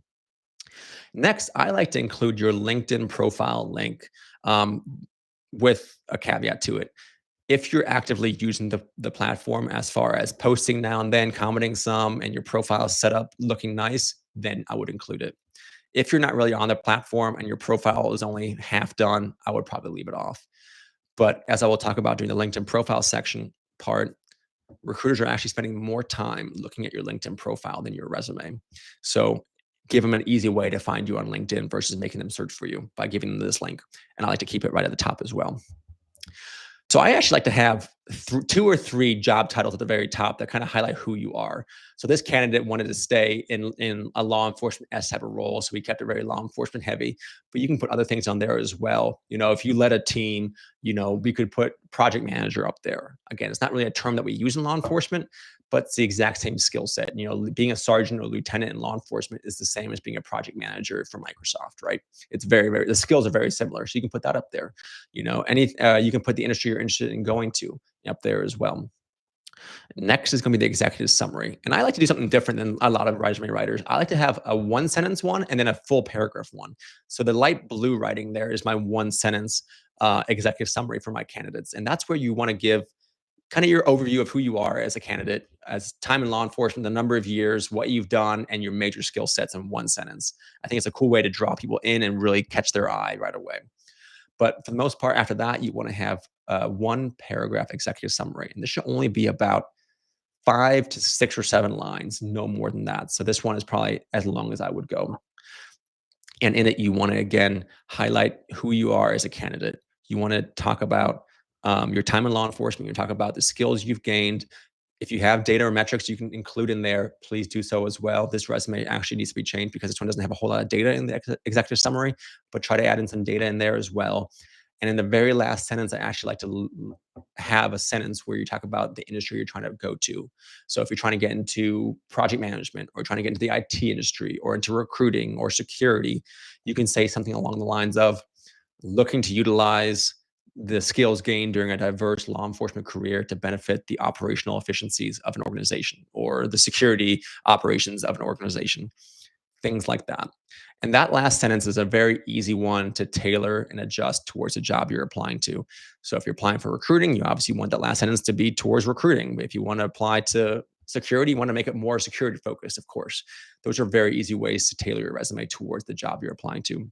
S1: Next, I like to include your LinkedIn profile link, with a caveat to it. If you're actively using the platform as far as posting now and then, commenting some, and your profile is set up looking nice, then I would include it. If you're not really on the platform and your profile is only half done, I would probably leave it off. But as I will talk about during the LinkedIn profile section part, recruiters are actually spending more time looking at your LinkedIn profile than your resume. So give them an easy way to find you on LinkedIn versus making them search for you by giving them this link. And I like to keep it right at the top as well. So I actually like to have 2 or 3 job titles at the very top that kind of highlight who you are. So this candidate wanted to stay in a law enforcement S type of role, so we kept it very law enforcement heavy. But you can put other things on there as well. If you led a team, we could put project manager up there. Again, it's not really a term that we use in law enforcement, but it's the exact same skill set. Being a sergeant or lieutenant in law enforcement is the same as being a project manager for Microsoft, right? It's the skills are very similar. So you can put that up there. You can put the industry you're interested in going to up there as well. Next is going to be the executive summary. And I like to do something different than a lot of resume writers. I like to have a 1-sentence one and then a full paragraph one. So the light blue writing there is my 1-sentence executive summary for my candidates. And that's where you want to give kind of your overview of who you are as a candidate, as time in law enforcement, the number of years, what you've done, and your major skill sets in one sentence. I think it's a cool way to draw people in and really catch their eye right away. But for the most part, after that, you want to have a one paragraph executive summary. And this should only be about 5 to 6 or 7 lines, no more than that. So this one is probably as long as I would go. And in it, you want to again highlight who you are as a candidate. You want to talk about your time in law enforcement. You talk about the skills you've gained. If you have data or metrics you can include in there, please do so as well. This resume actually needs to be changed because this one doesn't have a whole lot of data in the executive summary, but try to add in some data in there as well. And in the very last sentence, I actually like to have a sentence where you talk about the industry you're trying to go to. So if you're trying to get into project management or trying to get into the IT industry or into recruiting or security, you can say something along the lines of looking to utilize the skills gained during a diverse law enforcement career to benefit the operational efficiencies of an organization or the security operations of an organization, things like that. And that last sentence is a very easy one to tailor and adjust towards the job you're applying to. So if you're applying for recruiting, you obviously want that last sentence to be towards recruiting. If you want to apply to security, you want to make it more security focused, of course. Those are very easy ways to tailor your resume towards the job you're applying to.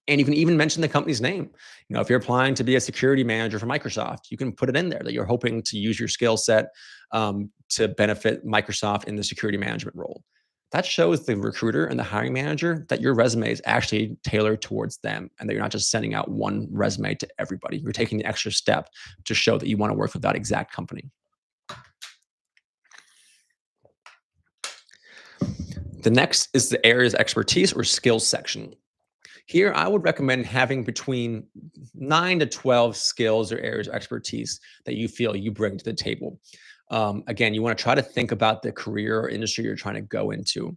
S1: And you can even mention the company's name. If you're applying to be a security manager for Microsoft, you can put it in there that you're hoping to use your skill set to benefit Microsoft in the security management role. That shows the recruiter and the hiring manager that your resume is actually tailored towards them and that you're not just sending out one resume to everybody. You're taking the extra step to show that you want to work with that exact company. The next is the areas of expertise or skills section. Here, I would recommend having between 9 to 12 skills or areas of expertise that you feel you bring to the table. Again, you want to try to think about the career or industry you're trying to go into.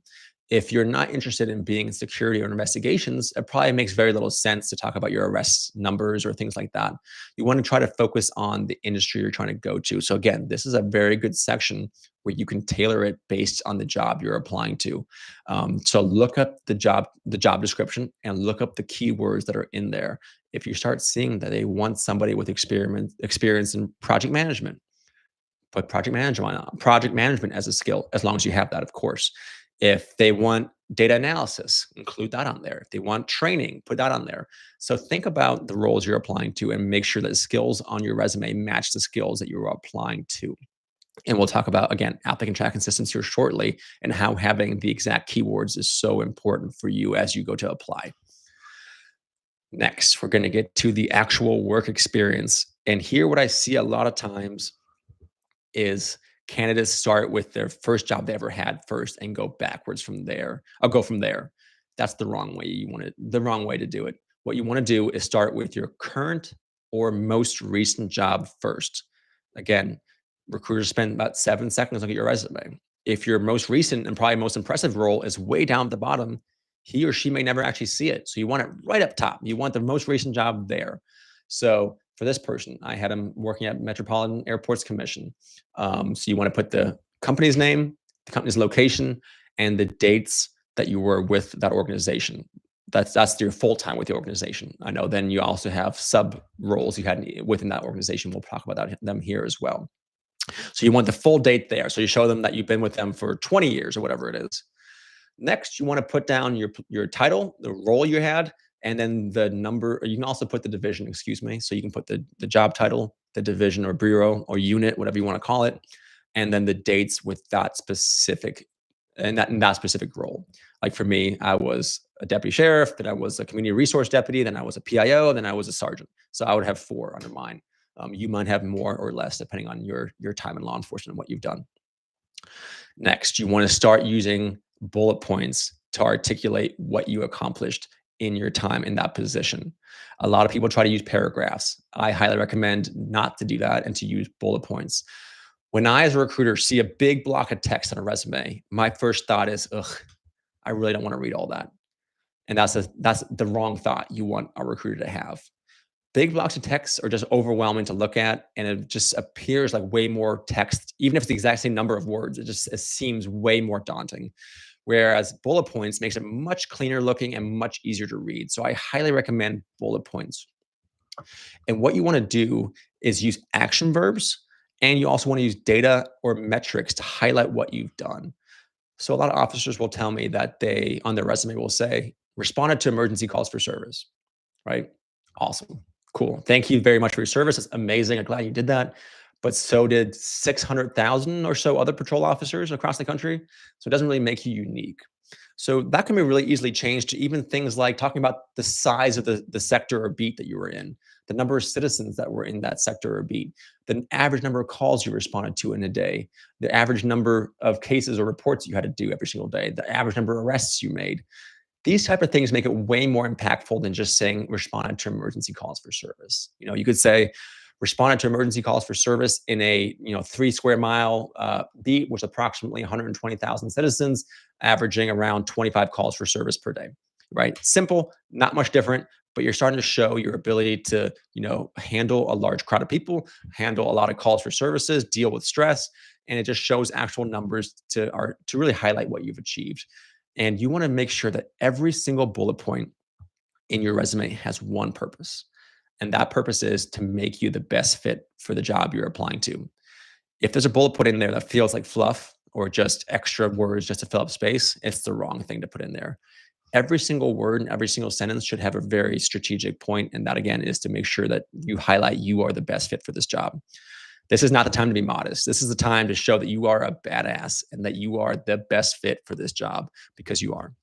S1: If you're not interested in being in security or investigations, it probably makes very little sense to talk about your arrest numbers or things like that. You want to try to focus on the industry you're trying to go to. So again, this is a very good section where you can tailor it based on the job you're applying to. So look up the job description and look up the keywords that are in there. If you start seeing that they want somebody with experience in project management, put project management as a skill, as long as you have that, of course. If they want data analysis, include that on there. If they want training, put that on there. So think about the roles you're applying to and make sure that the skills on your resume match the skills that you're applying to. And we'll talk about, again, applicant tracking systems here shortly and how having the exact keywords is so important for you as you go to apply. Next, we're going to get to the actual work experience. And here, what I see a lot of times is candidates start with their first job they ever had first and go backwards from there. I'll go from there. That's the wrong way. The wrong way to do it. What you want to do is start with your current or most recent job first. Again, recruiters spend about 7 seconds looking at your resume. If your most recent and probably most impressive role is way down at the bottom, he or she may never actually see it. So you want it right up top. You want the most recent job there. So for this person, I had him working at Metropolitan Airports Commission. So you want to put the company's name, the company's location, and the dates that you were with that organization. That's your full time with the organization. I know. Then you also have sub roles you had within that organization. We'll talk about them here as well. So you want the full date there. So you show them that you've been with them for 20 years or whatever it is. Next, you want to put down your title, the role you had, and then the number. Or you can also put the division, excuse me. So you can put the job title, the division or bureau or unit, whatever you want to call it, and then the dates with that specific that specific role. Like for me, I was a deputy sheriff, then I was a community resource deputy, then I was a PIO, then I was a sergeant. So I would have 4 under mine. You might have more or less depending on your time in law enforcement and what you've done. Next, you want to start using bullet points to articulate what you accomplished in your time in that position. A lot of people try to use paragraphs. I highly recommend not to do that and to use bullet points. When I, as a recruiter, see a big block of text on a resume, my first thought is, ugh, I really don't want to read all that. And that's the wrong thought you want a recruiter to have. Big blocks of text are just overwhelming to look at, and it just appears like way more text, even if it's the exact same number of words. It seems way more daunting. Whereas bullet points makes it much cleaner looking and much easier to read. So I highly recommend bullet points. And what you want to do is use action verbs And you also want to use data or metrics to highlight what you've done. So a lot of officers will tell me that they, on their resume, will say, responded to emergency calls for service, right? Awesome. Cool. Thank you very much for your service. It's amazing. I'm glad you did that. But so did 600,000 or so other patrol officers across the country. So it doesn't really make you unique. So that can be really easily changed to even things like talking about the size of the sector or beat that you were in, the number of citizens that were in that sector or beat, the average number of calls you responded to in a day, the average number of cases or reports you had to do every single day, the average number of arrests you made. These type of things make it way more impactful than just saying responded to emergency calls for service. You could say responded to emergency calls for service in a 3 square mile beat, which is approximately 120,000 citizens, averaging around 25 calls for service per day. Right? Simple, not much different, but you're starting to show your ability to handle a large crowd of people, handle a lot of calls for services, deal with stress, and it just shows actual numbers to really highlight what you've achieved. And you want to make sure that every single bullet point in your resume has one purpose. And that purpose is to make you the best fit for the job you're applying to. If there's a bullet point in there that feels like fluff or just extra words just to fill up space, it's the wrong thing to put in there. Every single word and every single sentence should have a very strategic point. And that, again, is to make sure that you highlight you are the best fit for this job. This is not the time to be modest. This is the time to show that you are a badass and that you are the best fit for this job, because you are.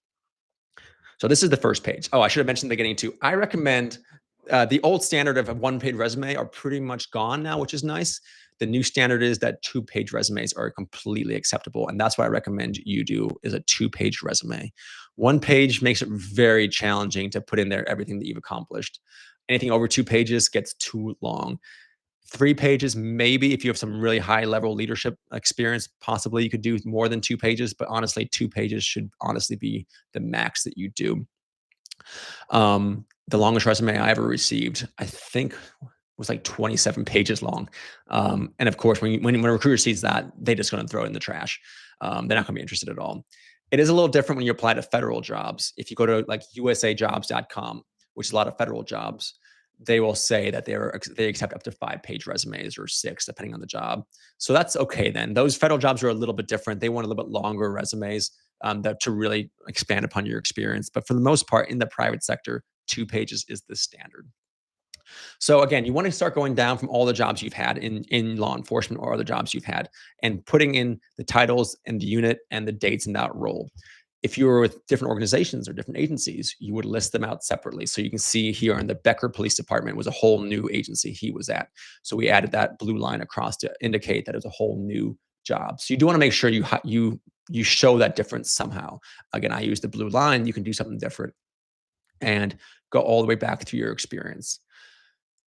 S1: So this is the first page. Oh, I should have mentioned in the beginning too. I recommend the old standard of a one-page resume are pretty much gone now, which is nice. The new standard is that 2-page resumes are completely acceptable. And that's what I recommend you do, is a 2-page resume. 1 page makes it very challenging to put in there everything that you've accomplished. Anything over 2 pages gets too long. 3 pages, maybe if you have some really high level leadership experience, possibly you could do more than 2 pages, but honestly, 2 pages should honestly be the max that you do. The longest resume I ever received, I think, was like 27 pages long. And of course, when a recruiter sees that, they just going to throw it in the trash. They're not going to be interested at all. It is a little different when you apply to federal jobs. If you go to like usajobs.com, which is a lot of federal jobs, they will say that they accept up to 5-page resumes or 6, depending on the job. So that's okay then. Those federal jobs are a little bit different. They want a little bit longer resumes to really expand upon your experience. But for the most part, in the private sector, 2 pages is the standard. So again, you want to start going down from all the jobs you've had in law enforcement or other jobs you've had, and putting in the titles and the unit and the dates in that role. If you were with different organizations or different agencies, you would list them out separately. So you can see here in the Becker Police Department was a whole new agency he was at. So we added that blue line across to indicate that it's a whole new job. So you do want to make sure you show that difference somehow. Again, I use the blue line. You can do something different and go all the way back through your experience.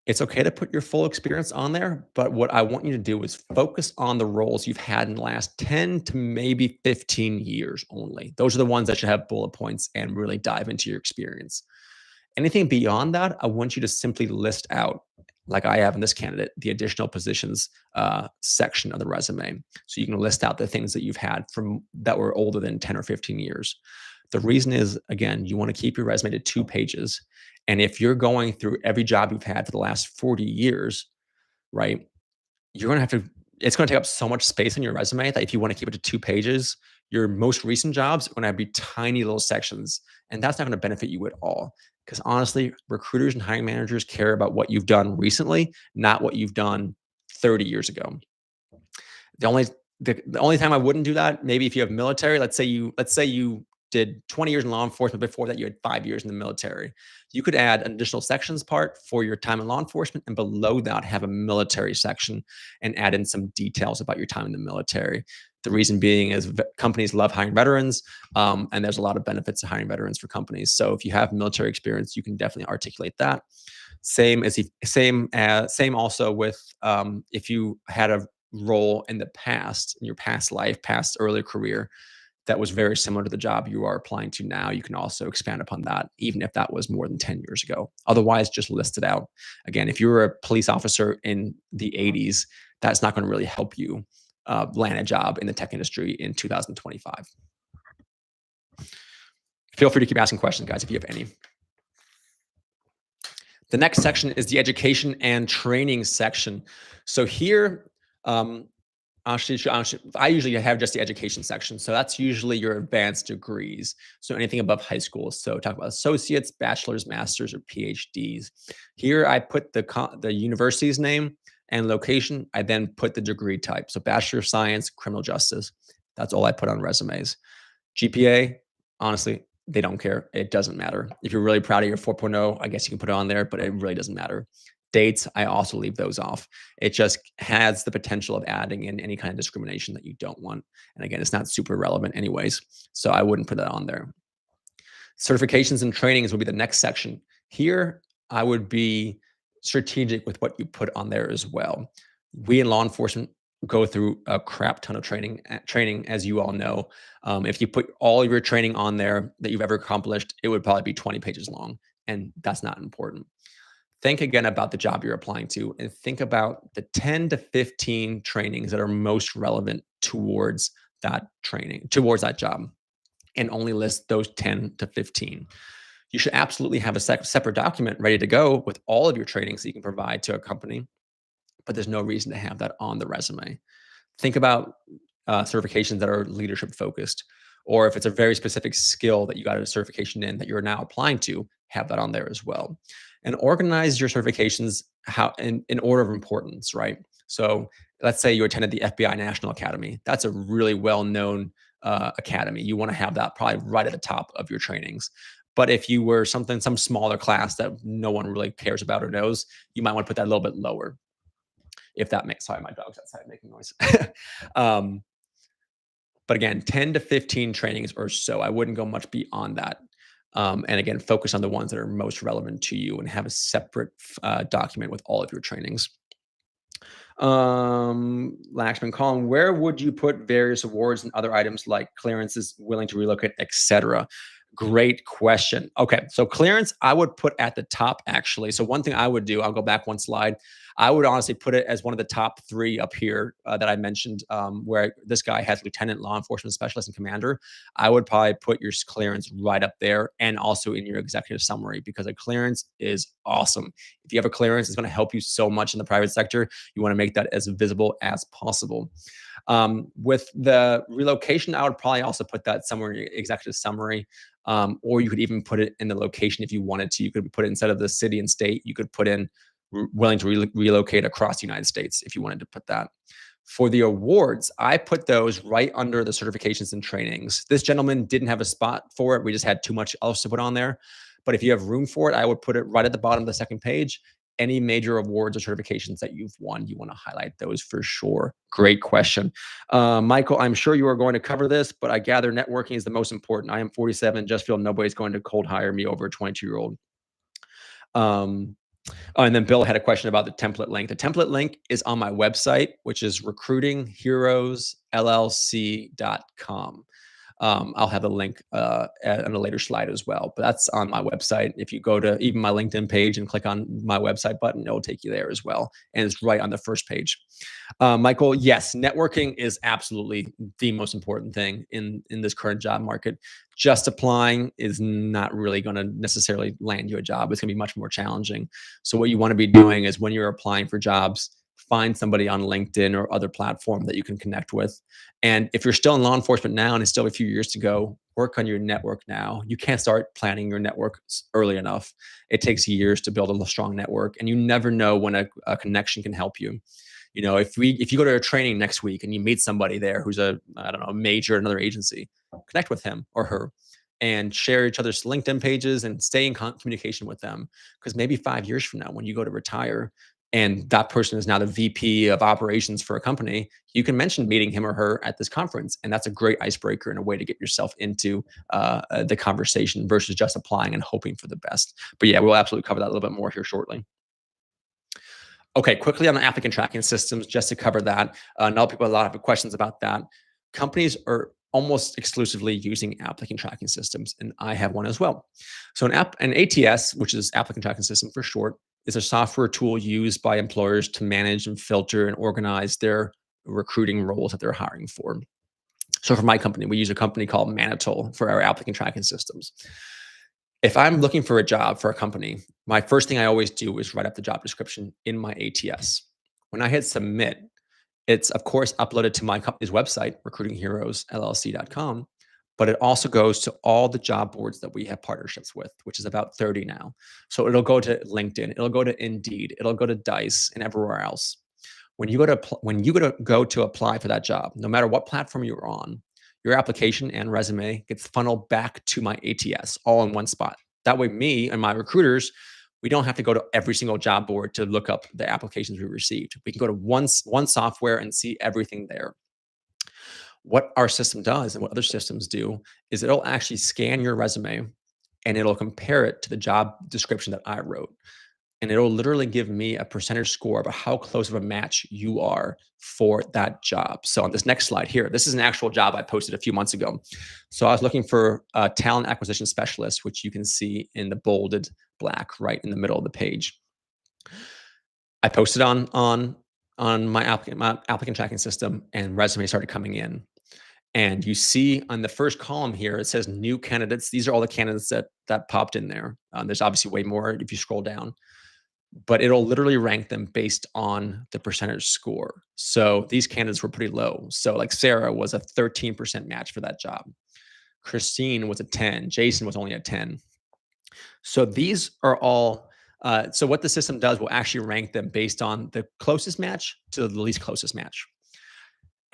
S1: It's okay to put your full experience on there, but what I want you to do is focus on the roles you've had in the last 10 to maybe 15 years only. Those are the ones that should have bullet points and really dive into your experience. Anything beyond that, I want you to simply list out, like I have in this candidate, the additional positions section of the resume. So you can list out the things that you've had from that were older than 10 or 15 years. The reason is, again, you want to keep your resume to 2 pages. And if you're going through every job you've had for the last 40 years, right, you're going to have to, it's going to take up so much space on your resume that if you want to keep it to 2 pages, your most recent jobs are going to be tiny little sections. And that's not going to benefit you at all. Because honestly, recruiters and hiring managers care about what you've done recently, not what you've done 30 years ago. The only time I wouldn't do that, maybe if you have military, let's say you did 20 years in law enforcement. Before that, you had 5 years in the military. You could add an additional sections part for your time in law enforcement, and below that have a military section and add in some details about your time in the military. The reason being is companies love hiring veterans, and there's a lot of benefits to hiring veterans for companies. So if you have military experience, you can definitely articulate that. Same also with if you had a role in the past, in your past life, past earlier career, that was very similar to the job you are applying to now, you can also expand upon that, even if that was more than 10 years ago. Otherwise, just list it out. Again, if you were a police officer in the 80s, that's not going to really help you land a job in the tech industry in 2025. Feel free to keep asking questions, guys, if you have any. The next section is the education and training section. So here, Um, I usually have just the education section. So that's usually your advanced degrees. So anything above high school. So talk about associates, bachelor's, master's, or PhDs. Here I put the university's name and location. I then put the degree type. So Bachelor of Science, Criminal Justice. That's all I put on resumes. GPA, honestly, they don't care. It doesn't matter. If you're really proud of your 4.0, I guess you can put it on there, but it really doesn't matter. Dates, I also leave those off. It just has the potential of adding in any kind of discrimination that you don't want. And again, it's not super relevant anyways. So I wouldn't put that on there. Certifications and trainings would be the next section. Here, I would be strategic with what you put on there as well. We in law enforcement go through a crap ton of training, as you all know. If you put all of your training on there that you've ever accomplished, it would probably be 20 pages long, and that's not important. Think again about the job you're applying to and think about the 10 to 15 trainings that are most relevant towards that job, and only list those 10 to 15. You should absolutely have a separate document ready to go with all of your trainings that you can provide to a company, but there's no reason to have that on the resume. Think about certifications that are leadership focused, or if it's a very specific skill that you got a certification in that you're now applying to, have that on there as well. And organize your certifications in order of importance, right? So let's say you attended the FBI National Academy. That's a really well-known academy. You want to have that probably right at the top of your trainings. But if you were some smaller class that no one really cares about or knows, you might want to put that a little bit lower. If that makes, sorry, my dog's outside making noise. um, but again, 10 to 15 trainings or so. I wouldn't go much beyond that. And again, focus on the ones that are most relevant to you and have a separate document with all of your trainings. Laxman Colin, where would you put various awards and other items like clearances, willing to relocate, etc.? Great question. Okay, so clearance I would put at the top actually. So one thing I would do, I'll go back one slide. I would honestly put it as one of the top three up here that I mentioned, where this guy has lieutenant, law enforcement specialist, and commander. I would probably put your clearance right up there and also in your executive summary because a clearance is awesome. If you have a clearance, it's going to help you so much in the private sector. You want to make that as visible as possible. With the relocation, I would probably also put that somewhere in your executive summary. Or you could even put it in the location if you wanted to. You could put it instead of the city and state, you could put in willing to relocate across the United States if you wanted to put that. For the awards, I put those right under the certifications and trainings. This gentleman didn't have a spot for it. We just had too much else to put on there. But if you have room for it, I would put it right at the bottom of the second page. Any major awards or certifications that you've won, you want to highlight those for sure. Great question. Michael, I'm sure you are going to cover this, but I gather networking is the most important. I am 47, just feel nobody's going to cold hire me over a 22-year-old. Oh, and then Bill had a question about the template link. The template link is on my website, which is recruitingheroesllc.com. I'll have a link on a later slide as well, but that's on my website. If you go to even my LinkedIn page and click on my website button, it'll take you there as well. And it's right on the first page. Michael, yes, networking is absolutely the most important thing in this current job market. Just applying is not really going to necessarily land you a job. It's going to be much more challenging. So what you want to be doing is when you're applying for jobs, find somebody on LinkedIn or other platform that you can connect with. And if you're still in law enforcement now and it's still a few years to go, work on your network now. You can't start planning your network early enough. It takes years to build a strong network, and you never know when a connection can help you. You know, if you go to a training next week and you meet somebody there who's a major at another agency, connect with him or her and share each other's LinkedIn pages and stay in communication with them. Because maybe 5 years from now, when you go to retire, and that person is now the VP of operations for a company, you can mention meeting him or her at this conference. And that's a great icebreaker and a way to get yourself into the conversation versus just applying and hoping for the best. But yeah, we'll absolutely cover that a little bit more here shortly. Okay, quickly on the applicant tracking systems, just to cover that. Now people have a lot of questions about that. Companies are almost exclusively using applicant tracking systems, and I have one as well. So an ATS, which is applicant tracking system for short, is a software tool used by employers to manage and filter and organize their recruiting roles that they're hiring for. So for my company, we use a company called Manitoul for our applicant tracking systems. If I'm looking for a job for a company, my first thing I always do is write up the job description in my ATS. When I hit submit, It's, of course, uploaded to my company's website, recruitingheroesllc.com, but it also goes to all the job boards that we have partnerships with, which is about 30 now. So it'll go to LinkedIn, it'll go to Indeed, it'll go to Dice and everywhere else. When you go to apply for that job, no matter what platform you're on, your application and resume gets funneled back to my ATS all in one spot. That way, me and my recruiters, we don't have to go to every single job board to look up the applications we received. We can go to one software and see everything there. What our system does and what other systems do is it'll actually scan your resume and it'll compare it to the job description that I wrote. And it'll literally give me a percentage score about how close of a match you are for that job. So on this next slide here, this is an actual job I posted a few months ago. So I was looking for a talent acquisition specialist, which you can see in the bolded black right in the middle of the page. I posted on my applicant tracking system, and resumes started coming in. And you see on the first column here, it says new candidates. These are all the candidates that popped in there. There's obviously way more if you scroll down, but it'll literally rank them based on the percentage score. So these candidates were pretty low. So like Sarah was a 13% match for that job. Christine was a 10. Jason was only a 10. So these are all, so what the system does will actually rank them based on the closest match to the least closest match.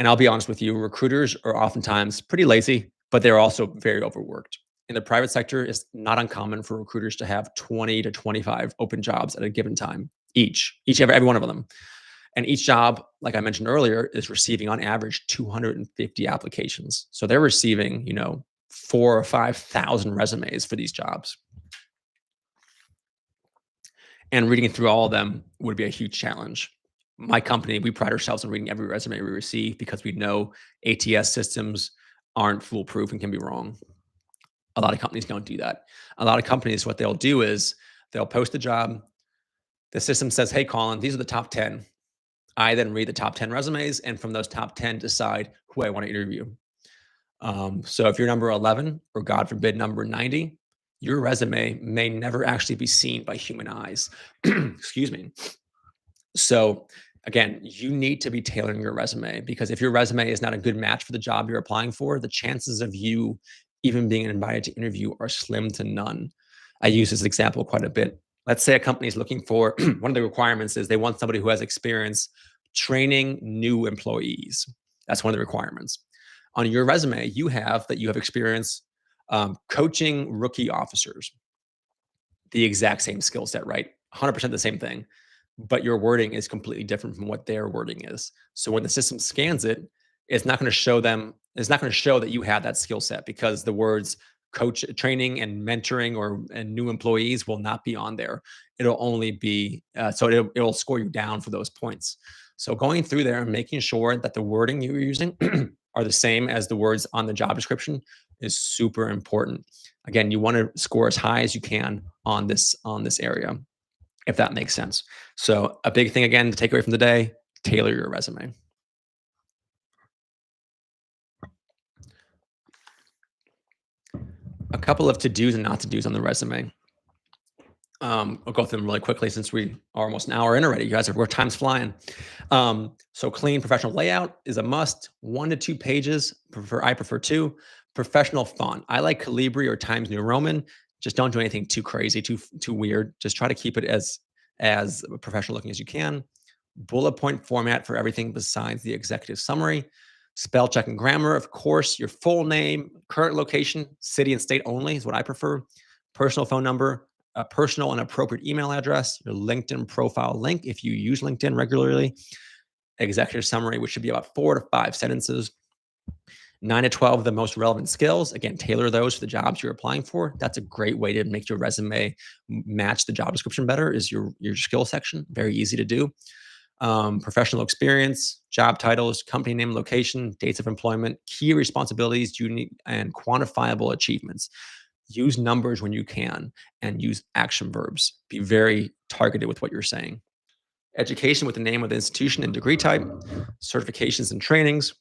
S1: And I'll be honest with you, recruiters are oftentimes pretty lazy, but they're also very overworked. In the private sector, it's not uncommon for recruiters to have 20 to 25 open jobs at a given time, every one of them. And each job, like I mentioned earlier, is receiving on average 250 applications. So they're receiving, 4,000 or 5,000 resumes for these jobs. And reading through all of them would be a huge challenge. My company, we pride ourselves on reading every resume we receive because we know ATS systems aren't foolproof and can be wrong. A lot of companies don't do that. A lot of companies, what they'll do is they'll post a job. The system says, hey, Colin, these are the top 10. I then read the top 10 resumes, and from those top 10, decide who I want to interview. So if you're number 11, or God forbid, number 90, your resume may never actually be seen by human eyes. Excuse me. So again, you need to be tailoring your resume, because if your resume is not a good match for the job you're applying for, the chances of you even being invited to interview are slim to none. I use this example quite a bit. Let's say a company is looking for, one of the requirements is they want somebody who has experience training new employees. That's one of the requirements. On your resume, you have experience coaching rookie officers. The exact same skill set, right? 100% the same thing, but your wording is completely different from what their wording is. So when the system scans it, it's not going to show that you have that skill set, because the words coach, training, and mentoring and new employees will not be on there. It'll only be, it'll score you down for those points. So going through there and making sure that the wording you're using are the same as the words on the job description is super important. Again, you want to score as high as you can on this area, if that makes sense. So a big thing, again, to take away from the day: tailor your resume. A couple of to-dos and not to-dos on the resume. I'll go through them really quickly since we are almost an hour in already. You guys are, time's flying. So clean professional layout is a must. 1 to 2 pages. I prefer 2. Professional font. I like Calibri or Times New Roman. Just don't do anything too crazy, too weird. Just try to keep it as professional looking as you can. Bullet point format for everything besides the executive summary. Spell check and grammar, of course. Your full name, current location, city and state only is what I prefer. Personal phone number, a personal and appropriate email address, your LinkedIn profile link if you use LinkedIn regularly. Executive summary, which should be about 4 to 5 sentences. 9 to 12 of the most relevant skills. Again, tailor those for the jobs you're applying for. That's a great way to make your resume match the job description better, is your skill section. Very easy to do. Professional experience, job titles, company name, location, dates of employment, key responsibilities, unique and quantifiable achievements. Use numbers when you can, and use action verbs. Be very targeted with what you're saying. Education with the name of the institution and degree type, certifications and trainings.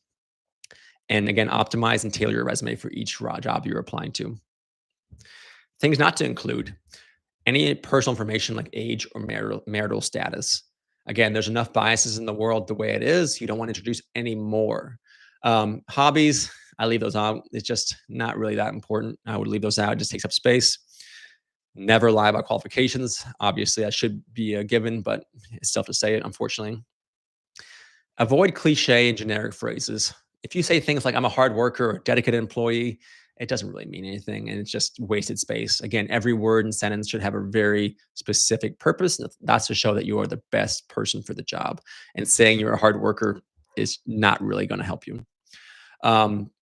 S1: And again, optimize and tailor your resume for each job you're applying to. Things not to include: any personal information like age or marital status. Again, there's enough biases in the world the way it is. You don't want to introduce any more. Hobbies, I leave those out. It's just not really that important. I would leave those out. It just takes up space. Never lie about qualifications. Obviously, that should be a given, but it's tough to say it, unfortunately. Avoid cliche and generic phrases. If you say things like "I'm a hard worker" or "dedicated employee," it doesn't really mean anything, and it's just wasted space. Again, every word and sentence should have a very specific purpose. And that's to show that you are the best person for the job. And saying you're a hard worker is not really going to help you.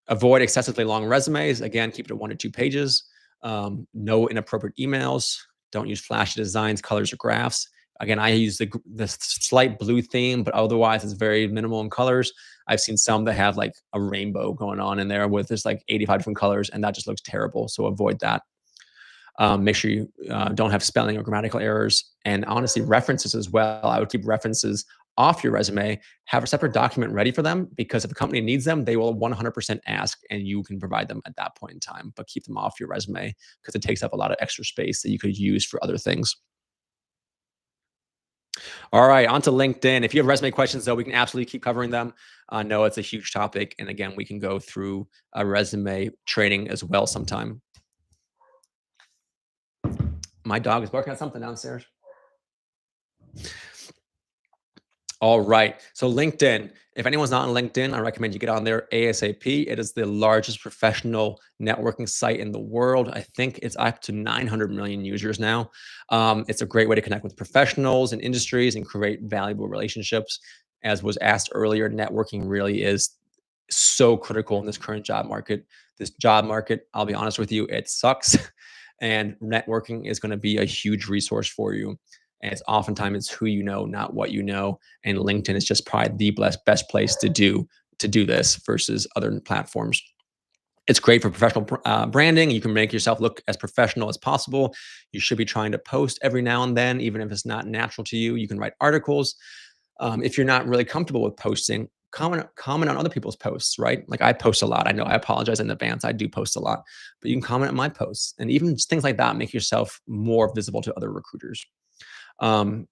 S1: Avoid excessively long resumes. Again, keep it to 1 to 2 pages. No inappropriate emails. Don't use flashy designs, colors, or graphs. Again, I use the slight blue theme, but otherwise it's very minimal in colors. I've seen some that have like a rainbow going on in there with just like 85 different colors, and that just looks terrible. So avoid that. Make sure you don't have spelling or grammatical errors, and honestly, references as well. I would keep references off your resume. Have a separate document ready for them because if a company needs them, they will 100% ask, and you can provide them at that point in time. But keep them off your resume because it takes up a lot of extra space that you could use for other things. All right, on to LinkedIn. If you have resume questions, though, we can absolutely keep covering them. I know it's a huge topic, and again, we can go through a resume training as well sometime. My dog is barking at something downstairs. All right. So LinkedIn, if anyone's not on LinkedIn, I recommend you get on there ASAP. It is the largest professional networking site in the world. I think it's up to 900 million users now. It's a great way to connect with professionals and industries and create valuable relationships. As was asked earlier, networking really is so critical in this current job market. This job market, I'll be honest with you, it sucks. And networking is going to be a huge resource for you. And it's oftentimes it's who you know, not what you know. And LinkedIn is just probably the best place to do this versus other platforms. It's great for professional branding. You can make yourself look as professional as possible. You should be trying to post every now and then, even if it's not natural to you. You can write articles. If you're not really comfortable with posting, comment on other people's posts, right? Like I post a lot. I know I apologize in advance. I do post a lot, but you can comment on my posts and even just things like that make yourself more visible to other recruiters. Um,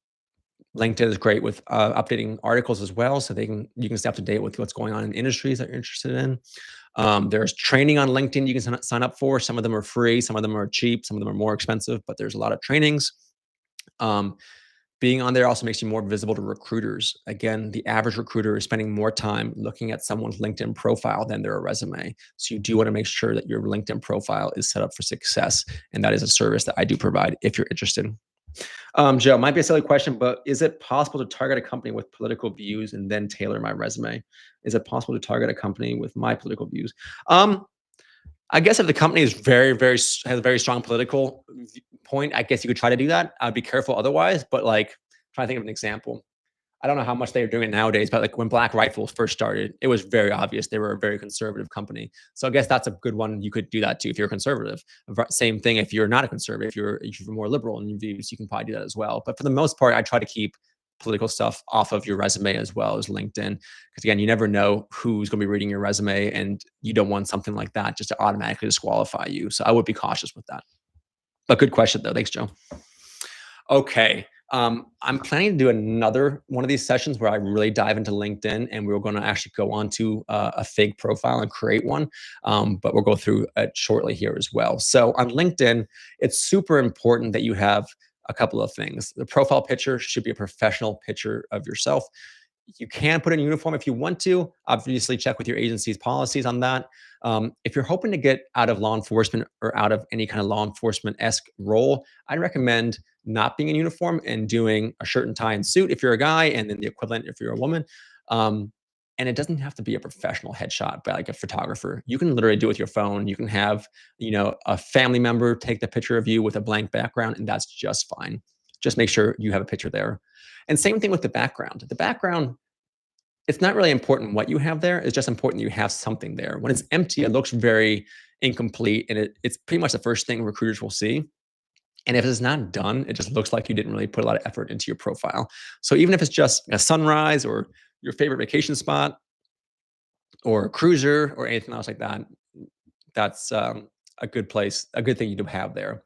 S1: LinkedIn is great with updating articles as well, so you can stay up to date with what's going on in industries that you're interested in. There's training on LinkedIn you can sign up for. Some of them are free, some of them are cheap, some of them are more expensive, but there's a lot of trainings. Um, Being on there also makes you more visible to recruiters. Again, the average recruiter is spending more time looking at someone's LinkedIn profile than their resume. So you do want to make sure that your LinkedIn profile is set up for success, and that is a service that I do provide if you're interested. Joe, might be a silly question, but is it possible to target a company with political views and then tailor my resume? Is it possible to target a company with my political views? Um, I guess if the company is has a very strong political point, I guess you could try to do that. I'd be careful otherwise, but like trying to think of an example. I don't know how much they're doing it nowadays, but like when Black Rifles first started, it was very obvious they were a very conservative company. So I guess that's a good one. You could do that too if you're conservative. Same thing if you're not a conservative, if you're more liberal in your views, you can probably do that as well. But for the most part, I try to keep political stuff off of your resume as well as LinkedIn. Because again, you never know who's going to be reading your resume, and you don't want something like that just to automatically disqualify you. So I would be cautious with that. But good question though. Thanks, Joe. Okay. I'm planning to do another one of these sessions where I really dive into LinkedIn, and we're going to actually go on to a fake profile and create one. But we'll go through it shortly here as well. So on LinkedIn, it's super important that you have a couple of things. The profile picture should be a professional picture of yourself. You can put in uniform if you want to. Obviously, check with your agency's policies on that. If you're hoping to get out of law enforcement or out of any kind of law enforcement esque role, I'd recommend not being in uniform and doing a shirt and tie and suit if you're a guy, and then the equivalent if you're a woman. Um, and it doesn't have to be a professional headshot by like a photographer. You can literally do it with your phone. You can have, a family member take the picture of you with a blank background, and that's just fine. Just make sure you have a picture there. And same thing with the background. The background, it's not really important what you have there. It's just important that you have something there. When it's empty, it looks very incomplete, and it's pretty much the first thing recruiters will see. And if it's not done, it just looks like you didn't really put a lot of effort into your profile. So even if it's just a sunrise or your favorite vacation spot or a cruiser or anything else like that, that's a good place, a good thing you to have there.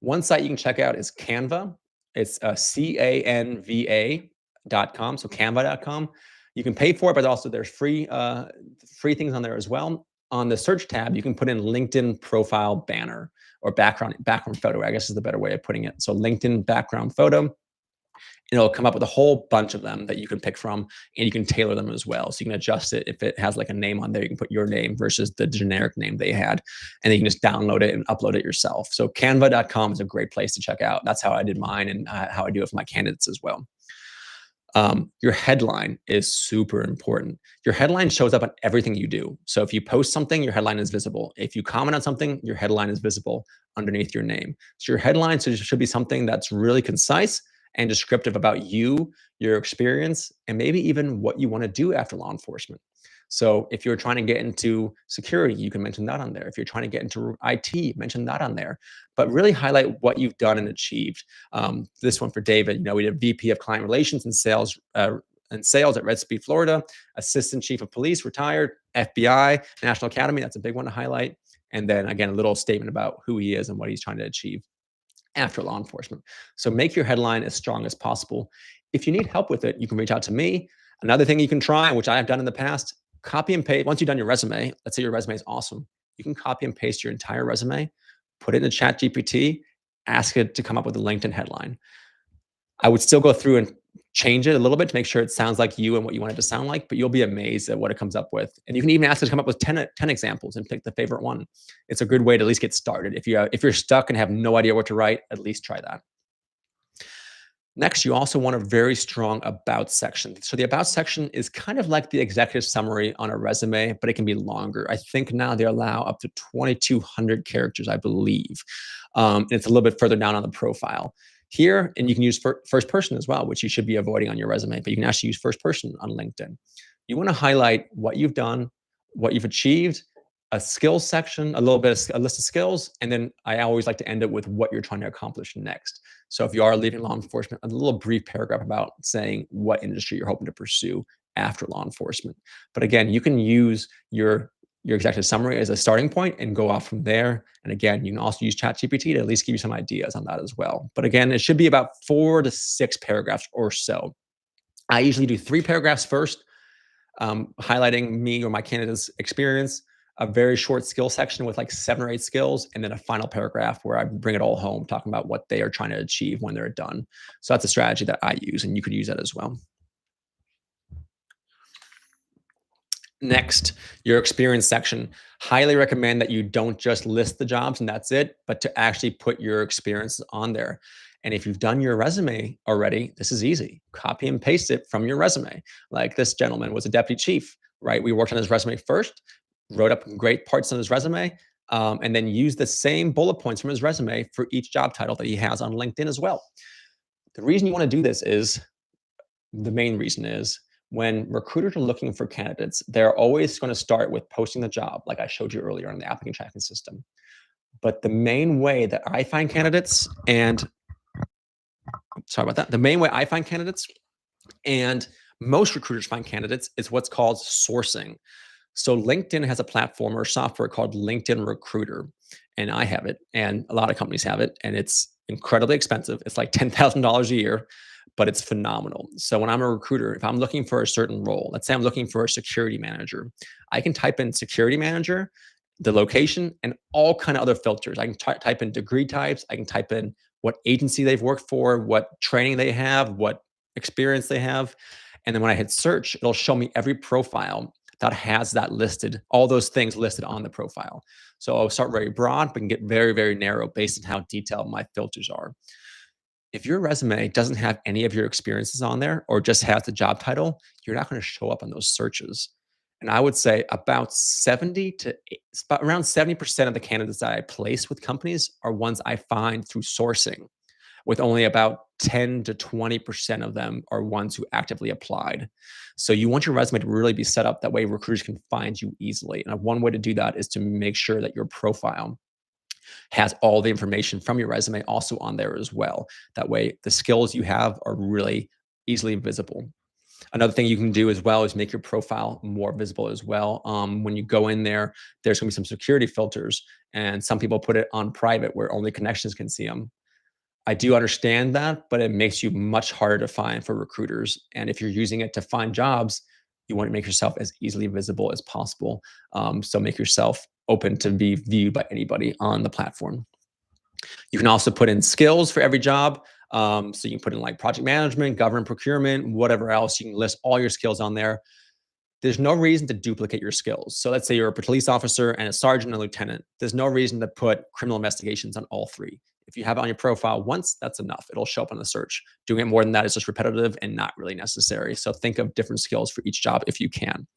S1: One site you can check out is Canva. It's Canva canva.com. So canva.com. You can pay for it, but also there's free things on there as well. On the search tab, you can put in LinkedIn profile banner or background photo, I guess is the better way of putting it. So LinkedIn background photo. It'll come up with a whole bunch of them that you can pick from, and you can tailor them as well. So you can adjust it. If it has like a name on there, you can put your name versus the generic name they had, and then you can just download it and upload it yourself. So canva.com is a great place to check out. That's how I did mine, and how I do it for my candidates as well. Your headline is super important. Your headline shows up on everything you do. So if you post something, your headline is visible. If you comment on something, your headline is visible underneath your name. So your headline should be something that's really concise and descriptive about you, your experience, and maybe even what you want to do after law enforcement. So if you're trying to get into security, you can mention that on there. If you're trying to get into IT, mention that on there. But really highlight what you've done and achieved. This one for David, we did VP of Client Relations and Sales at Red Speed, Florida, Assistant Chief of Police, retired, FBI, National Academy. That's a big one to highlight. And then again, a little statement about who he is and what he's trying to achieve after law enforcement. So make your headline as strong as possible. If you need help with it, you can reach out to me. Another thing you can try, which I have done in the past, copy and paste. Once you've done your resume, let's say your resume is awesome. You can copy and paste your entire resume, put it in the ChatGPT, ask it to come up with a LinkedIn headline. I would still go through and change it a little bit to make sure it sounds like you and what you want it to sound like, but you'll be amazed at what it comes up with. And you can even ask it to come up with 10 examples and pick the favorite one. It's a good way to at least get started. If you're stuck and have no idea what to write, at least try that. Next, you also want a very strong about section. So the about section is kind of like the executive summary on a resume, but it can be longer. I think now they allow up to 2,200 characters, I believe. And it's a little bit further down on the profile here, and you can use first person as well, which you should be avoiding on your resume, but you can actually use first person on LinkedIn. You want to highlight what you've done, what you've achieved, a skills section, a list of skills, and then I always like to end it with what you're trying to accomplish next. So if you are leaving law enforcement, a little brief paragraph about saying what industry you're hoping to pursue after law enforcement. But again, you can use your executive summary as a starting point and go off from there. And again, you can also use ChatGPT to at least give you some ideas on that as well. But again, it should be about 4 to 6 paragraphs or so. I usually do 3 paragraphs first, highlighting me or my candidate's experience, a very short skill section with like 7 or 8 skills, and then a final paragraph where I bring it all home, talking about what they are trying to achieve when they're done. So that's a strategy that I use, and you could use that as well. Next, your experience section. Highly recommend that you don't just list the jobs and that's it, but to actually put your experience on there. And if you've done your resume already, this is easy. Copy and paste it from your resume. Like this gentleman was a deputy chief, right? We worked on his resume first, wrote up great parts on his resume, and then used the same bullet points from his resume for each job title that he has on LinkedIn as well. The reason you want to do this is, the main reason is, when recruiters are looking for candidates, they're always going to start with posting the job, like I showed you earlier on the applicant tracking system. But the main way that I find candidates, and sorry about that, the main way I find candidates and most recruiters find candidates is what's called sourcing. So LinkedIn has a platform or software called LinkedIn Recruiter, and I have it, and a lot of companies have it, and it's incredibly expensive. It's like $10,000 a year, but it's phenomenal. So when I'm a recruiter, if I'm looking for a certain role, let's say I'm looking for a security manager, I can type in security manager, the location, and all kind of other filters. I can type in degree types. I can type in what agency they've worked for, what training they have, what experience they have. And then when I hit search, it'll show me every profile that has that listed, all those things listed on the profile. So I'll start very broad, but can get very, very narrow based on how detailed my filters are. If your resume doesn't have any of your experiences on there or just has the job title, you're not going to show up on those searches. And I would say about around 70% of the candidates that I place with companies are ones I find through sourcing, with only about 10 to 20% of them are ones who actively applied. So you want your resume to really be set up that way recruiters can find you easily. And one way to do that is to make sure that your profile has all the information from your resume also on there as well. That way the skills you have are really easily visible. Another thing you can do as well is make your profile more visible as well. When you go in there, there's going to be some security filters, and some people put it on private where only connections can see them. I do understand that, but it makes you much harder to find for recruiters. And if you're using it to find jobs, you want to make yourself as easily visible as possible. So make yourself open to be viewed by anybody on the platform. You can also put in skills for every job. So you can put in like project management, government procurement, whatever else. You can list all your skills on there. There's no reason to duplicate your skills. So let's say you're a police officer and a sergeant and a lieutenant. There's no reason to put criminal investigations on all three. If you have it on your profile once, that's enough. It'll show up on the search. Doing it more than that is just repetitive and not really necessary. So think of different skills for each job if you can.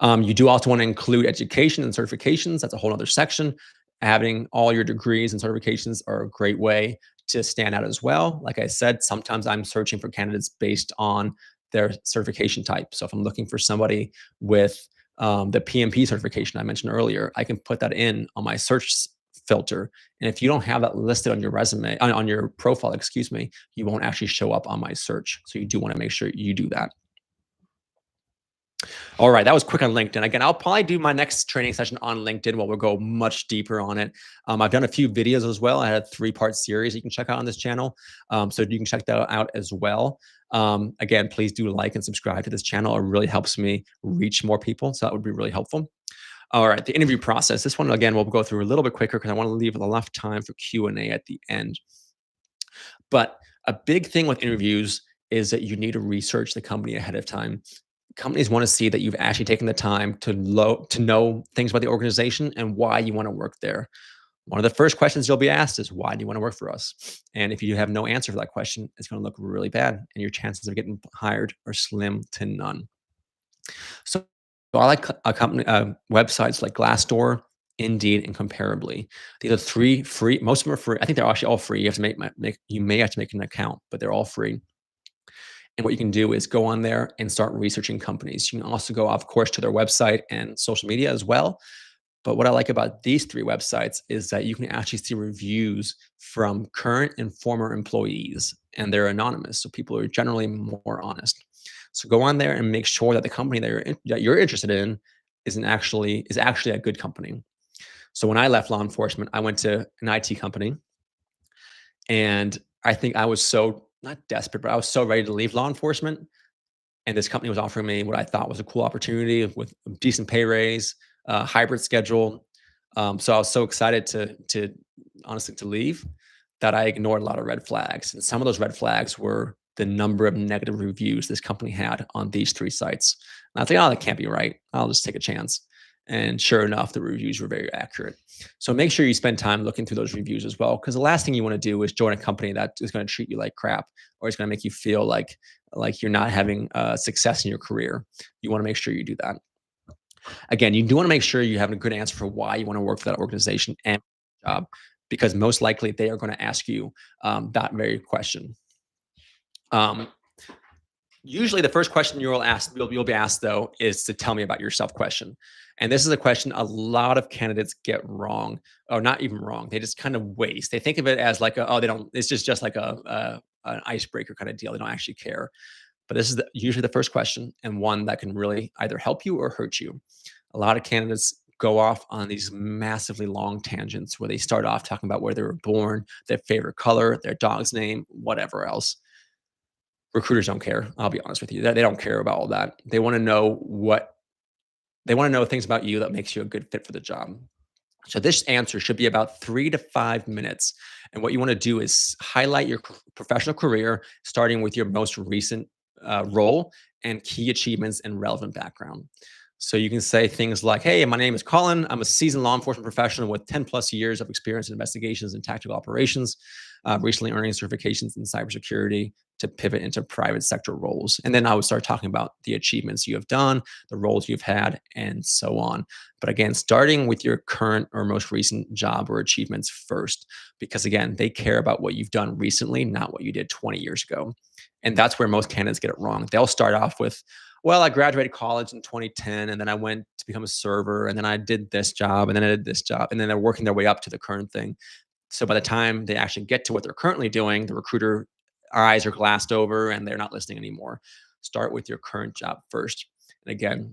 S1: You do also want to include education and certifications. That's a whole other section. Having all your degrees and certifications are a great way to stand out as well. Like I said, sometimes I'm searching for candidates based on their certification type. So if I'm looking for somebody with the PMP certification I mentioned earlier, I can put that in on my search filter. And if you don't have that listed on your resume, on your profile, excuse me, you won't actually show up on my search. So you do want to make sure you do that. All right, that was quick on LinkedIn. Again, I'll probably do my next training session on LinkedIn where we'll go much deeper on it. I've done a few videos as well. I had a 3-part series you can check out on this channel. So you can check that out as well. Again, please do like and subscribe to this channel. It really helps me reach more people. So that would be really helpful. All right, the interview process. This one, again, we'll go through a little bit quicker because I want to leave enough time for Q&A at the end. But a big thing with interviews is that you need to research the company ahead of time. Companies want to see that you've actually taken the time to know things about the organization and why you want to work there. One of the first questions you'll be asked is, why do you want to work for us? And if you have no answer for that question, it's going to look really bad and your chances of getting hired are slim to none. So I like a company websites like Glassdoor, Indeed, and Comparably. These are 3 free. Most of them are free. I think they're actually all free. You have to you may have to make an account, but they're all free. And what you can do is go on there and start researching companies. You can also go, of course, to their website and social media as well. But what I like about these 3 websites is that you can actually see reviews from current and former employees, and they're anonymous. So people are generally more honest. So go on there and make sure that the company that you're interested in is actually a good company. So when I left law enforcement, I went to an IT company, and I think I was so not desperate, but I was so ready to leave law enforcement. And this company was offering me what I thought was a cool opportunity with a decent pay raise, hybrid schedule. So I was so excited to honestly to leave that I ignored a lot of red flags. And some of those red flags were the number of negative reviews this company had on these 3 sites. And I think, oh, that can't be right. I'll just take a chance. And sure enough, the reviews were very accurate. So make sure you spend time looking through those reviews as well, because the last thing you want to do is join a company that is going to treat you like crap, or is going to make you feel like you're not having success in your career. You want to make sure you do that. Again, you do want to make sure you have a good answer for why you want to work for that organization and job, because most likely they are going to ask you that very question. Usually the first question you'll be asked though is to tell me about yourself question. And this is a question a lot of candidates get wrong, or not even wrong. They just kind of waste. They think of it as like, oh, they don't, it's just like an icebreaker kind of deal. They don't actually care. But this is usually the first question, and one that can really either help you or hurt you. A lot of candidates go off on these massively long tangents where they start off talking about where they were born, their favorite color, their dog's name, whatever else. Recruiters don't care. I'll be honest with you. They don't care about all that. They want to know things about you that makes you a good fit for the job. So this answer should be about 3 to 5 minutes. And what you want to do is highlight your professional career, starting with your most recent role and key achievements and relevant background. So you can say things like, hey, my name is Colin. I'm a seasoned law enforcement professional with 10 plus years of experience in investigations and tactical operations, recently earning certifications in cybersecurity to pivot into private sector roles. And then I would start talking about the achievements you have done, the roles you've had, and so on. But again, starting with your current or most recent job or achievements first, because again, they care about what you've done recently, not what you did 20 years ago. And that's where most candidates get it wrong. They'll start off with, well, I graduated college in 2010, and then I went to become a server, and then I did this job, and then I did this job, and then they're working their way up to the current thing. So by the time they actually get to what they're currently doing, the recruiter eyes are glassed over and they're not listening anymore. Start with your current job first. And again,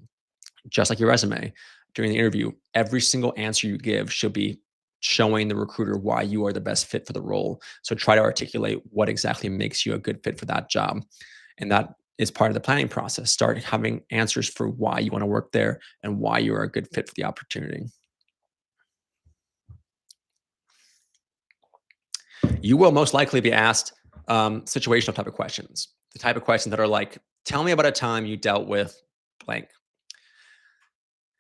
S1: just like your resume, during the interview, every single answer you give should be showing the recruiter why you are the best fit for the role. So try to articulate what exactly makes you a good fit for that job. And that is part of the planning process. Start having answers for why you want to work there and why you are a good fit for the opportunity. You will most likely be asked situational type of questions, the type of questions that are like, tell me about a time you dealt with blank.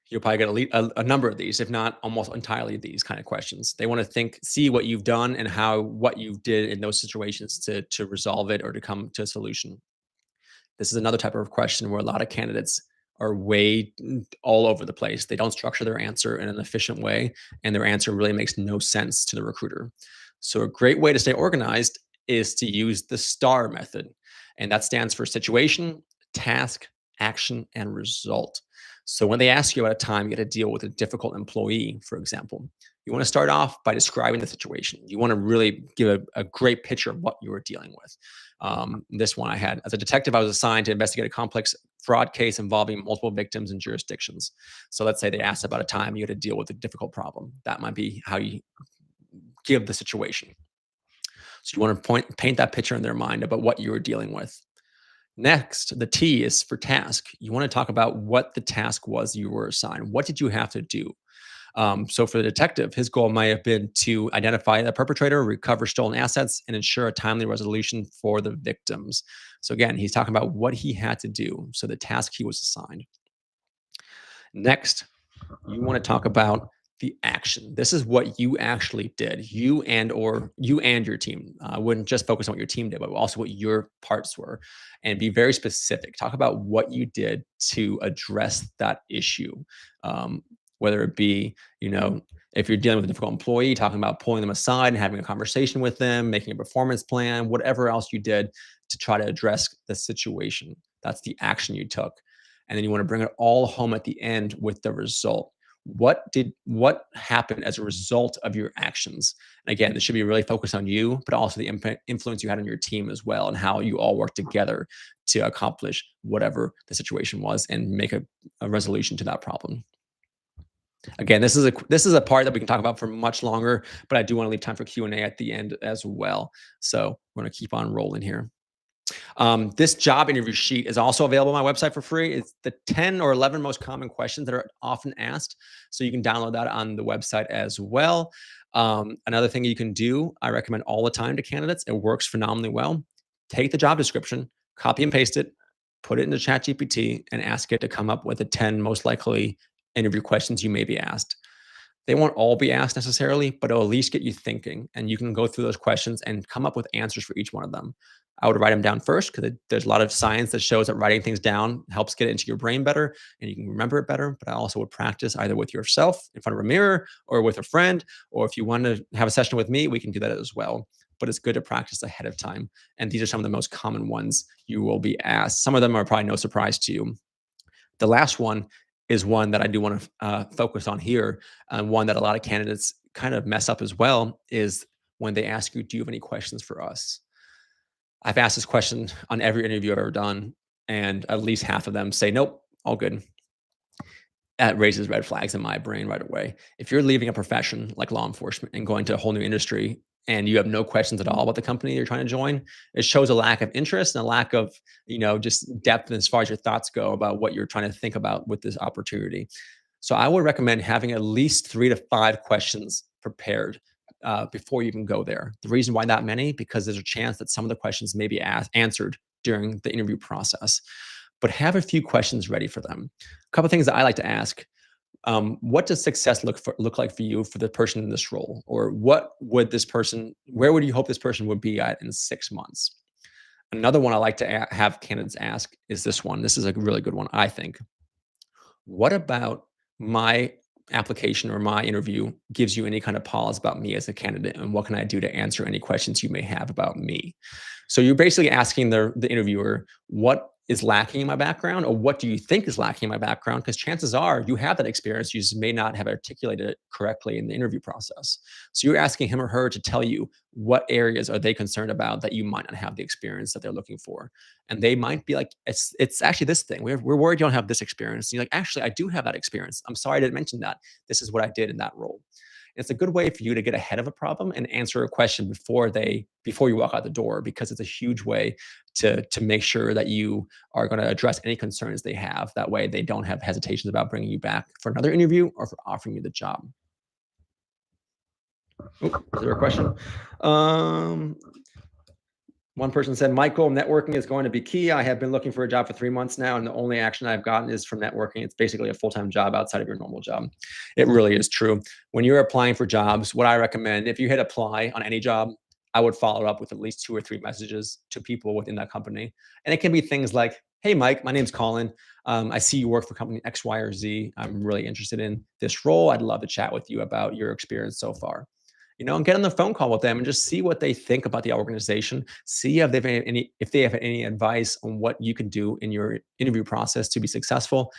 S1: You'll probably get a number of these, if not almost entirely these kind of questions. They want to see what you've done and how what you did in those situations to resolve it or to come to a solution. This is another type of question where a lot of candidates are way all over the place. They don't structure their answer in an efficient way, and their answer really makes no sense to the recruiter. So, a great way to stay organized is to use the STAR method, and that stands for situation, task, action, and result. So, when they ask you about a time you had to deal with a difficult employee, for example, you want to start off by describing the situation. You want to really give a great picture of what you were dealing with. This one I had as a detective, I was assigned to investigate a complex fraud case involving multiple victims and jurisdictions. So let's say they asked about a time you had to deal with a difficult problem. That might be how you give the situation. So you want to paint that picture in their mind about what you were dealing with. Next, the T is for task. You want to talk about what the task was you were assigned. What did you have to do? So for the detective, his goal might have been to identify the perpetrator, recover stolen assets, and ensure a timely resolution for the victims. So again, he's talking about what he had to do. So the task he was assigned. Next, you want to talk about the action. This is what you actually did. You and your team. I wouldn't just focus on what your team did, but also what your parts were, and be very specific. Talk about what you did to address that issue. Whether it be, if you're dealing with a difficult employee, talking about pulling them aside and having a conversation with them, making a performance plan, whatever else you did to try to address the situation. That's the action you took. And then you want to bring it all home at the end with the result. What happened as a result of your actions? And again, this should be really focused on you, but also the influence you had on your team as well, and how you all work together to accomplish whatever the situation was and make a resolution to that problem. Again, this is a part that we can talk about for much longer, but I do want to leave time for Q&A at the end as well. So we're going to keep on rolling here. This job interview sheet is also available on my website for free. It's the 10 or 11 most common questions that are often asked. So you can download that on the website as well. Another thing you can do, I recommend all the time to candidates, it works phenomenally well. Take the job description, copy and paste it, put it into ChatGPT, and ask it to come up with the 10 most likely interview questions you may be asked. They won't all be asked necessarily, but it'll at least get you thinking, and you can go through those questions and come up with answers for each one of them. I would write them down first because there's a lot of science that shows that writing things down helps get it into your brain better and you can remember it better. But I also would practice either with yourself in front of a mirror or with a friend, or if you want to have a session with me, we can do that as well. But it's good to practice ahead of time. And these are some of the most common ones you will be asked. Some of them are probably no surprise to you. The last one is one that I do want to focus on here, and one that a lot of candidates kind of mess up as well, is when they ask you, do you have any questions for us? I've asked this question on every interview I've ever done, and at least half of them say, nope, all good. That raises red flags in my brain right away. If you're leaving a profession like law enforcement and going to a whole new industry and you have no questions at all about the company you're trying to join, it shows a lack of interest and a lack of, just depth as far as your thoughts go about what you're trying to think about with this opportunity. So I would recommend having at least 3 to 5 questions prepared before you even go there. The reason why that many, because there's a chance that some of the questions may be answered during the interview process, but have a few questions ready for them. A couple of things that I like to ask. What does success look like for you for the person in this role? Or where would you hope this person would be at in 6 months? Another one I like to have candidates ask is this one. This is a really good one, I think. What about my application or my interview gives you any kind of pause about me as a candidate, and what can I do to answer any questions you may have about me? So you're basically asking the interviewer, what is lacking in my background, or what do you think is lacking in my background? Because chances are you have that experience, you just may not have articulated it correctly in the interview process. So you're asking him or her to tell you what areas are they concerned about that you might not have the experience that they're looking for. And they might be like, it's actually this thing. We're worried you don't have this experience. And you're like, actually, I do have that experience. I'm sorry I didn't mention that. This is what I did in that role. It's a good way for you to get ahead of a problem and answer a question before you walk out the door, because it's a huge way to make sure that you are going to address any concerns they have. That way they don't have hesitations about bringing you back for another interview or for offering you the job. Oh, is there a question? One person said, Michael, networking is going to be key. I have been looking for a job for 3 months now, and the only action I've gotten is from networking. It's basically a full-time job outside of your normal job. It really is true. When you're applying for jobs, what I recommend, if you hit apply on any job, I would follow up with at least 2 or 3 messages to people within that company. And it can be things like, hey, Mike, my name's Colin. I see you work for company X, Y, or Z. I'm really interested in this role. I'd love to chat with you about your experience so far. And get on the phone call with them and just see what they think about the organization. See if they have any advice on what you can do in your interview process to be successful.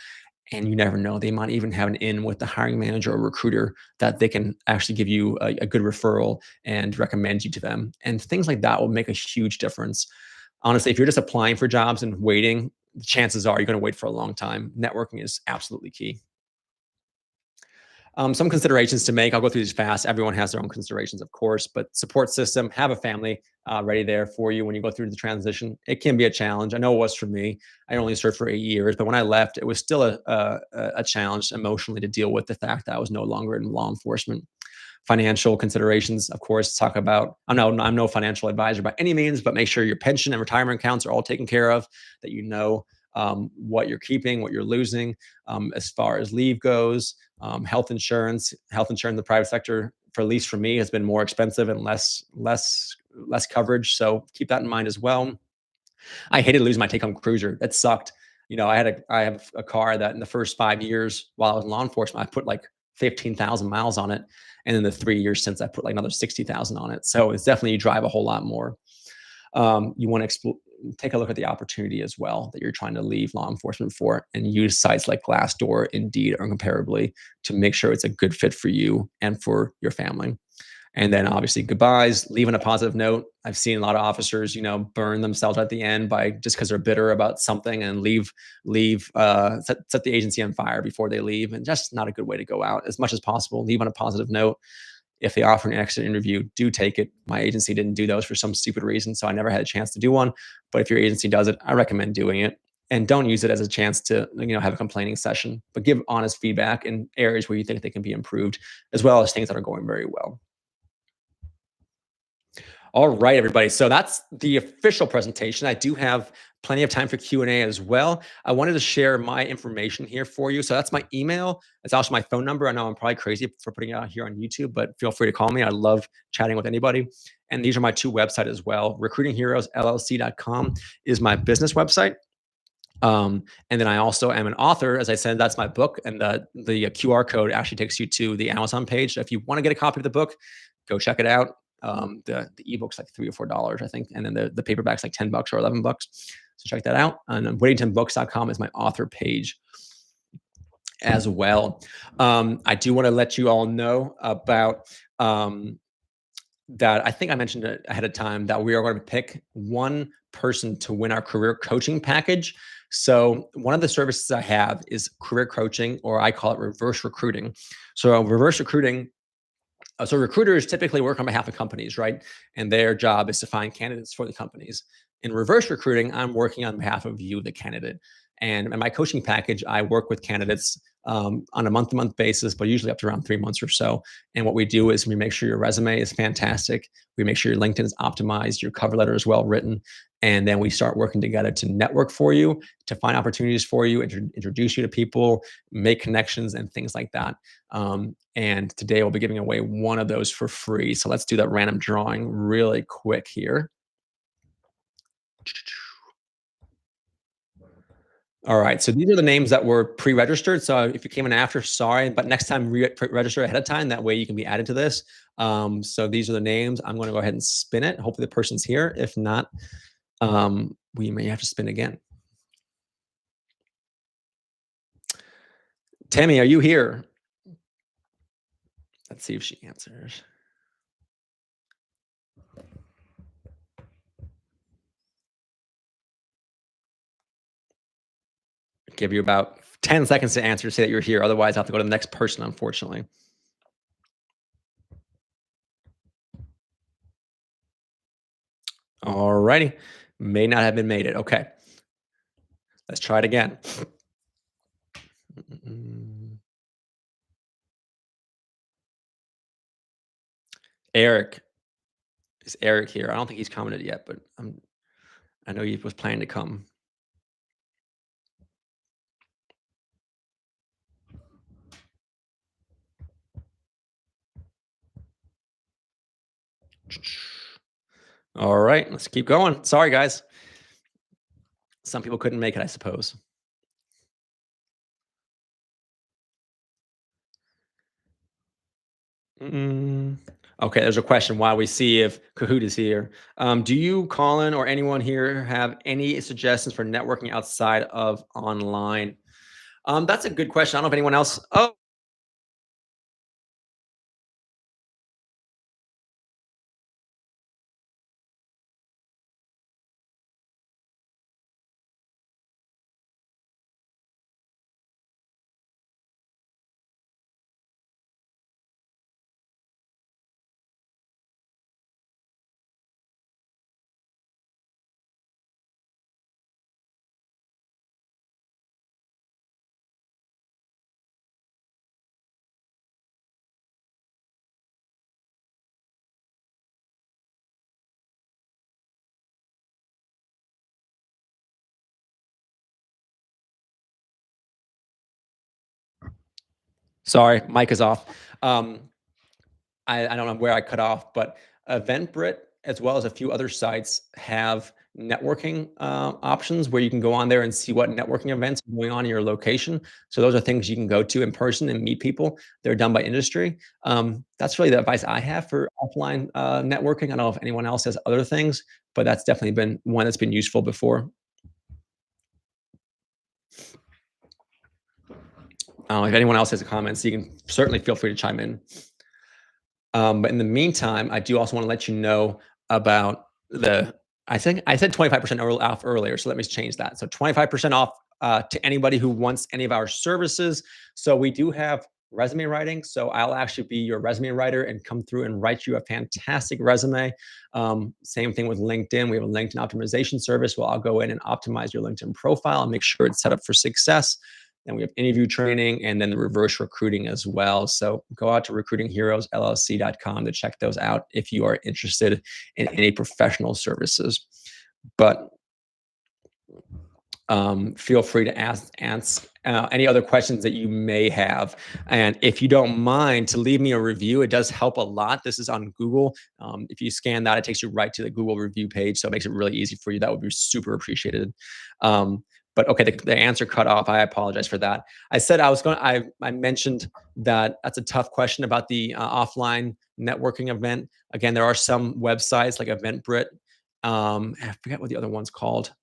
S1: And you never know, they might even have an in with the hiring manager or recruiter that they can actually give you a good referral and recommend you to them. And things like that will make a huge difference. Honestly, if you're just applying for jobs and waiting, chances are you're going to wait for a long time. Networking is absolutely key. Some considerations to make. I'll go through these fast. Everyone has their own considerations, of course, but support system, have a family ready there for you when you go through the transition. It can be a challenge. I know it was for me. I only served for 8 years, but when I left, it was still a challenge emotionally to deal with the fact that I was no longer in law enforcement. Financial considerations, of course, talk about, I'm no financial advisor by any means, but make sure your pension and retirement accounts are all taken care of, that you know what you're keeping, what you're losing, as far as leave goes. Health insurance in the private sector, for at least for me, has been more expensive and less coverage. So keep that in mind as well. I hated losing my take-home cruiser. That sucked. I have a car that in the first 5 years while I was in law enforcement, I put like 15,000 miles on it. And in the 3 years since, I put like another 60,000 on it. So it's definitely, you drive a whole lot more. You want to take a look at the opportunity as well that you're trying to leave law enforcement for, and use sites like Glassdoor, Indeed, or Comparably to make sure it's a good fit for you and for your family. And then obviously goodbyes, leave on a positive note. I've seen a lot of officers, burn themselves at the end by just because they're bitter about something and set the agency on fire before they leave. And just not a good way to go out. As much as possible, leave on a positive note. If they offer an exit interview, do take it. My agency didn't do those for some stupid reason, so I never had a chance to do one. But if your agency does it, I recommend doing it. And don't use it as a chance to have a complaining session, but give honest feedback in areas where you think they can be improved, as well as things that are going very well. All right, everybody. So that's the official presentation. I do have plenty of time for Q&A as well. I wanted to share my information here for you. So that's my email. It's also my phone number. I know I'm probably crazy for putting it out here on YouTube, but feel free to call me. I love chatting with anybody. And these are my 2 websites as well. recruitingheroesllc.com is my business website. And then I also am an author. As I said, that's my book. And the QR code actually takes you to the Amazon page. So if you want to get a copy of the book, go check it out. The ebook's like $3 or $4, I think. And then the paperback's like $10 or $11. So check that out. And whittingtonbooks.com is my author page as well. I do want to let you all know about that. I think I mentioned it ahead of time that we are going to pick one person to win our career coaching package. So one of the services I have is career coaching, or I call it reverse recruiting. So reverse recruiting, so recruiters typically work on behalf of companies, right? And their job is to find candidates for the companies. In reverse recruiting, I'm working on behalf of you, the candidate. And in my coaching package, I work with candidates on a month-to-month basis, but usually up to around 3 months or so. And what we do is we make sure your resume is fantastic. We make sure your LinkedIn is optimized, your cover letter is well written. And then we start working together to network for you, to find opportunities for you, introduce you to people, make connections and things like that. And today we'll be giving away one of those for free. So let's do that random drawing really quick here. All right, so these are the names that were pre-registered. So if you came in after, sorry, but next time register ahead of time. That way you can be added to this. So these are the names. I'm going to go ahead and spin it. Hopefully the person's here. If not, we may have to spin again. Tammy, are you here? Let's see if she answers. Give you about 10 seconds to answer, say that you're here. Otherwise, I have to go to the next person, unfortunately. All righty. May not have been made it. Okay. Let's try it again. Mm, Eric. Is Eric here? I don't think he's commented yet, but I know he was planning to come. All right, let's keep going. Sorry, guys. Some people couldn't make it, I suppose. Mm, okay, there's a question while we see if Kahoot is here. Do you, Colin, or anyone here have any suggestions for networking outside of online? That's a good question. I don't know if anyone else. Oh, sorry, mic is off. Um, I don't know where I cut off, but Eventbrite, as well as a few other sites, have networking options where you can go on there and see what networking events are going on in your location. So those are things you can go to in person and meet people. They're done by industry. That's really the advice I have for offline networking. I don't know if anyone else has other things, but that's definitely been one that's been useful before. If anyone else has comments, you can certainly feel free to chime in. But in the meantime, I do also want to let you know about the. I think I said 25% off earlier, so let me change that. So 25% off to anybody who wants any of our services. So we do have resume writing. So I'll actually be your resume writer and come through and write you a fantastic resume. Same thing with LinkedIn. We have a LinkedIn optimization service where I'll go in and optimize your LinkedIn profile and make sure it's set up for success. Then we have interview training and then the reverse recruiting as well. So go out to recruitingheroesllc.com to check those out if you are interested in any professional services. But feel free to ask any other questions that you may have. And if you don't mind to leave me a review, it does help a lot. This is on Google. If you scan that, it takes you right to the Google review page. So it makes it really easy for you. That would be super appreciated. But okay, the answer cut off. I apologize for that. I said I was going. I mentioned that that's a tough question about the offline networking event. Again, there are some websites like Eventbrite. I forget what the other one's called.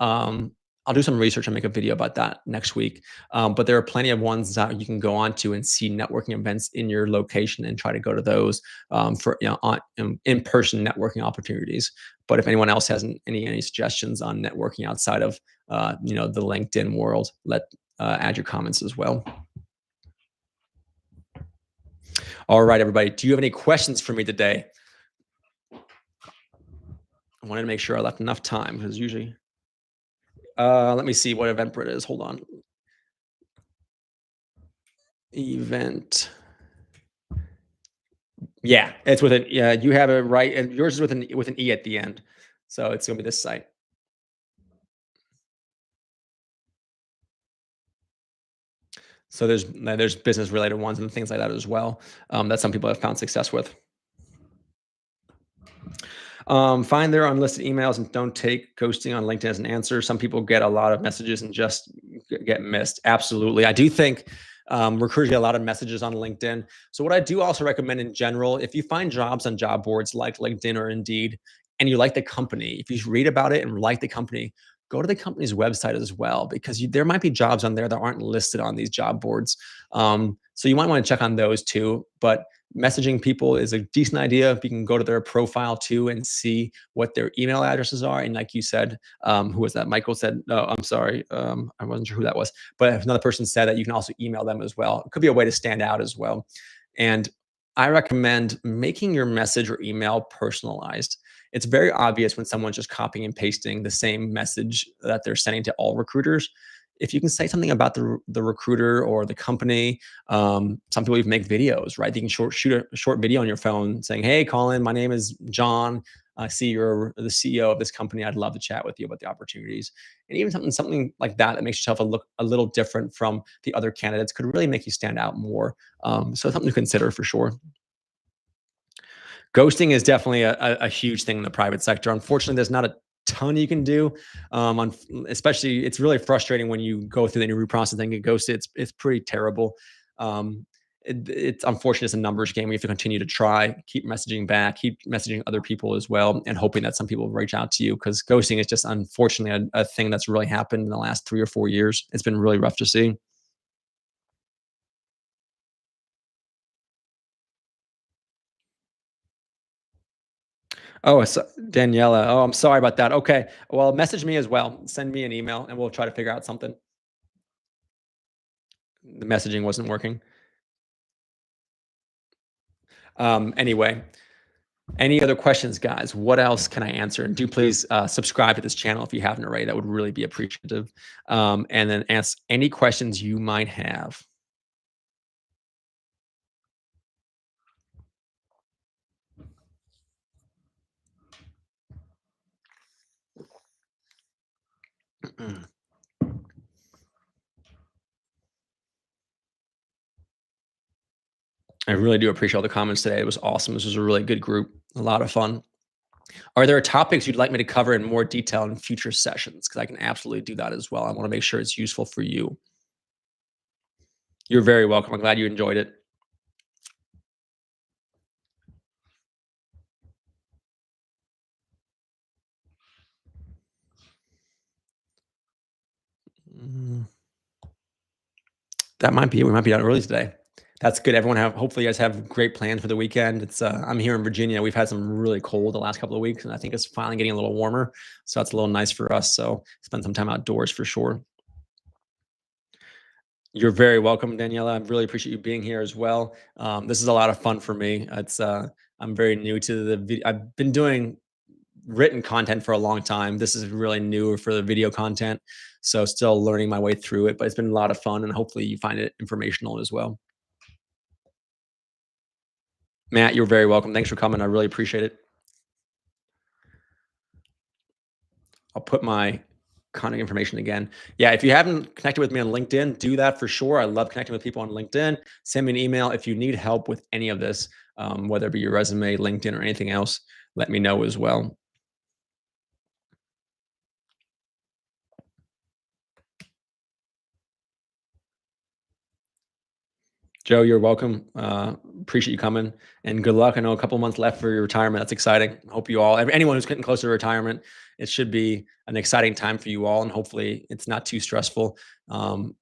S1: Um, I'll do some research and make a video about that next week. But there are plenty of ones that you can go on to and see networking events in your location and try to go to those for in-person networking opportunities. But if anyone else has any suggestions on networking outside of the LinkedIn world, add your comments as well. All right, everybody. Do you have any questions for me today? I wanted to make sure I left enough time because usually let me see what Eventbrite is. Hold on. Event. Yeah, it's with an yeah, you have it right, and yours is with an E at the end. So it's gonna be this site. So there's business related ones and things like that as well, that some people have found success with. Find their unlisted emails and don't take ghosting on LinkedIn as an answer. Some people get a lot of messages and just get missed. Absolutely. I do think recruiters get a lot of messages on LinkedIn. So what I do also recommend in general, if you find jobs on job boards like LinkedIn or Indeed, and you like the company, if you read about it and like the company, go to the company's website as well, because there might be jobs on there that aren't listed on these job boards. So you might want to check on those too. But messaging people is a decent idea. If you can go to their profile too and see what their email addresses are. And like you said, who was that? Michael said, no, I'm sorry. I wasn't sure who that was, but another person said that you can also email them as well. It could be a way to stand out as well. And I recommend making your message or email personalized. It's very obvious when someone's just copying and pasting the same message that they're sending to all recruiters. If you can say something about the recruiter or the company, some people even make videos, right? You can shoot a short video on your phone saying, "Hey, Colin, my name is John. I see you're the CEO of this company. I'd love to chat with you about the opportunities." And even something like that that makes yourself look a little different from the other candidates could really make you stand out more. So something to consider for sure. Ghosting is definitely a huge thing in the private sector. Unfortunately, there's not a ton you can do. On especially, it's really frustrating when you go through the interview process and get ghosted. It's pretty terrible. Um, it's unfortunate. It's a numbers game. We have to continue to try, keep messaging back, keep messaging other people as well, and hoping that some people will reach out to you because ghosting is just unfortunately a thing that's really happened in the last 3 or 4 years. It's been really rough to see. Oh, Daniela. Oh, I'm sorry about that. Okay. Well, message me as well. Send me an email and we'll try to figure out something. The messaging wasn't working. Anyway, any other questions, guys? What else can I answer? And do please subscribe to this channel if you haven't already. That would really be appreciative. And then ask any questions you might have. I really do appreciate all the comments today. It was awesome. This was a really good group, a lot of fun. Are there topics you'd like me to cover in more detail in future sessions? Because I can absolutely do that as well. I want to make sure it's useful for you. You're very welcome. I'm glad you enjoyed it. Mm, that might be it. We might be out early today. That's good. Everyone have hopefully you guys have great plans for the weekend. It's I'm here in Virginia. We've had some really cold the last couple of weeks, and I think it's finally getting a little warmer. So that's a little nice for us. So spend some time outdoors for sure. You're very welcome, Daniela. I really appreciate you being here as well. This is a lot of fun for me. I'm very new to the video. I've been doing written content for a long time. This is really new for the video content. So still learning my way through it, but it's been a lot of fun and hopefully you find it informational as well. Matt, you're very welcome. Thanks for coming. I really appreciate it. I'll put my contact information again. Yeah, if you haven't connected with me on LinkedIn, do that for sure. I love connecting with people on LinkedIn. Send me an email if you need help with any of this, whether it be your resume, LinkedIn, or anything else. Let me know as well. Joe, you're welcome. Appreciate you coming and good luck. I know a couple months left for your retirement. That's exciting. Hope you all, anyone who's getting closer to retirement, it should be an exciting time for you all. And hopefully it's not too stressful. Um,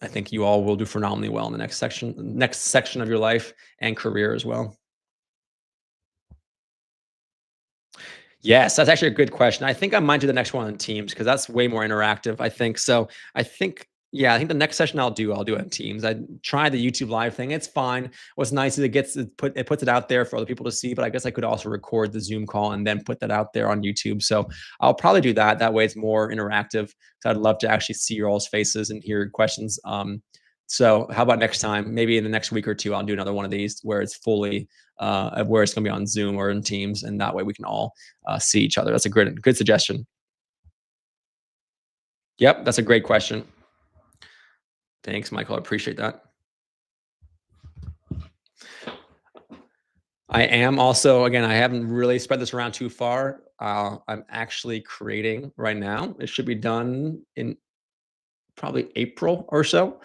S1: I think you all will do phenomenally well in the next section of your life and career as well. Yes, that's actually a good question. I think I might do the next one on Teams because that's way more interactive. I think so. Yeah, I think the next session I'll do it on Teams. I tried the YouTube live thing. It's fine. What's nice is it puts it out there for other people to see, but I guess I could also record the Zoom call and then put that out there on YouTube. So I'll probably do that. That way it's more interactive. So I'd love to actually see your all's faces and hear your questions. So how about next time? Maybe in the next week or two, I'll do another one of these where it's fully where it's going to be on Zoom or in Teams, and that way we can all see each other. That's a good suggestion. Yep, that's a great question. Thanks, Michael. I appreciate that. I am also, again, I haven't really spread this around too far. I'm actually creating right now. It should be done in probably April or so.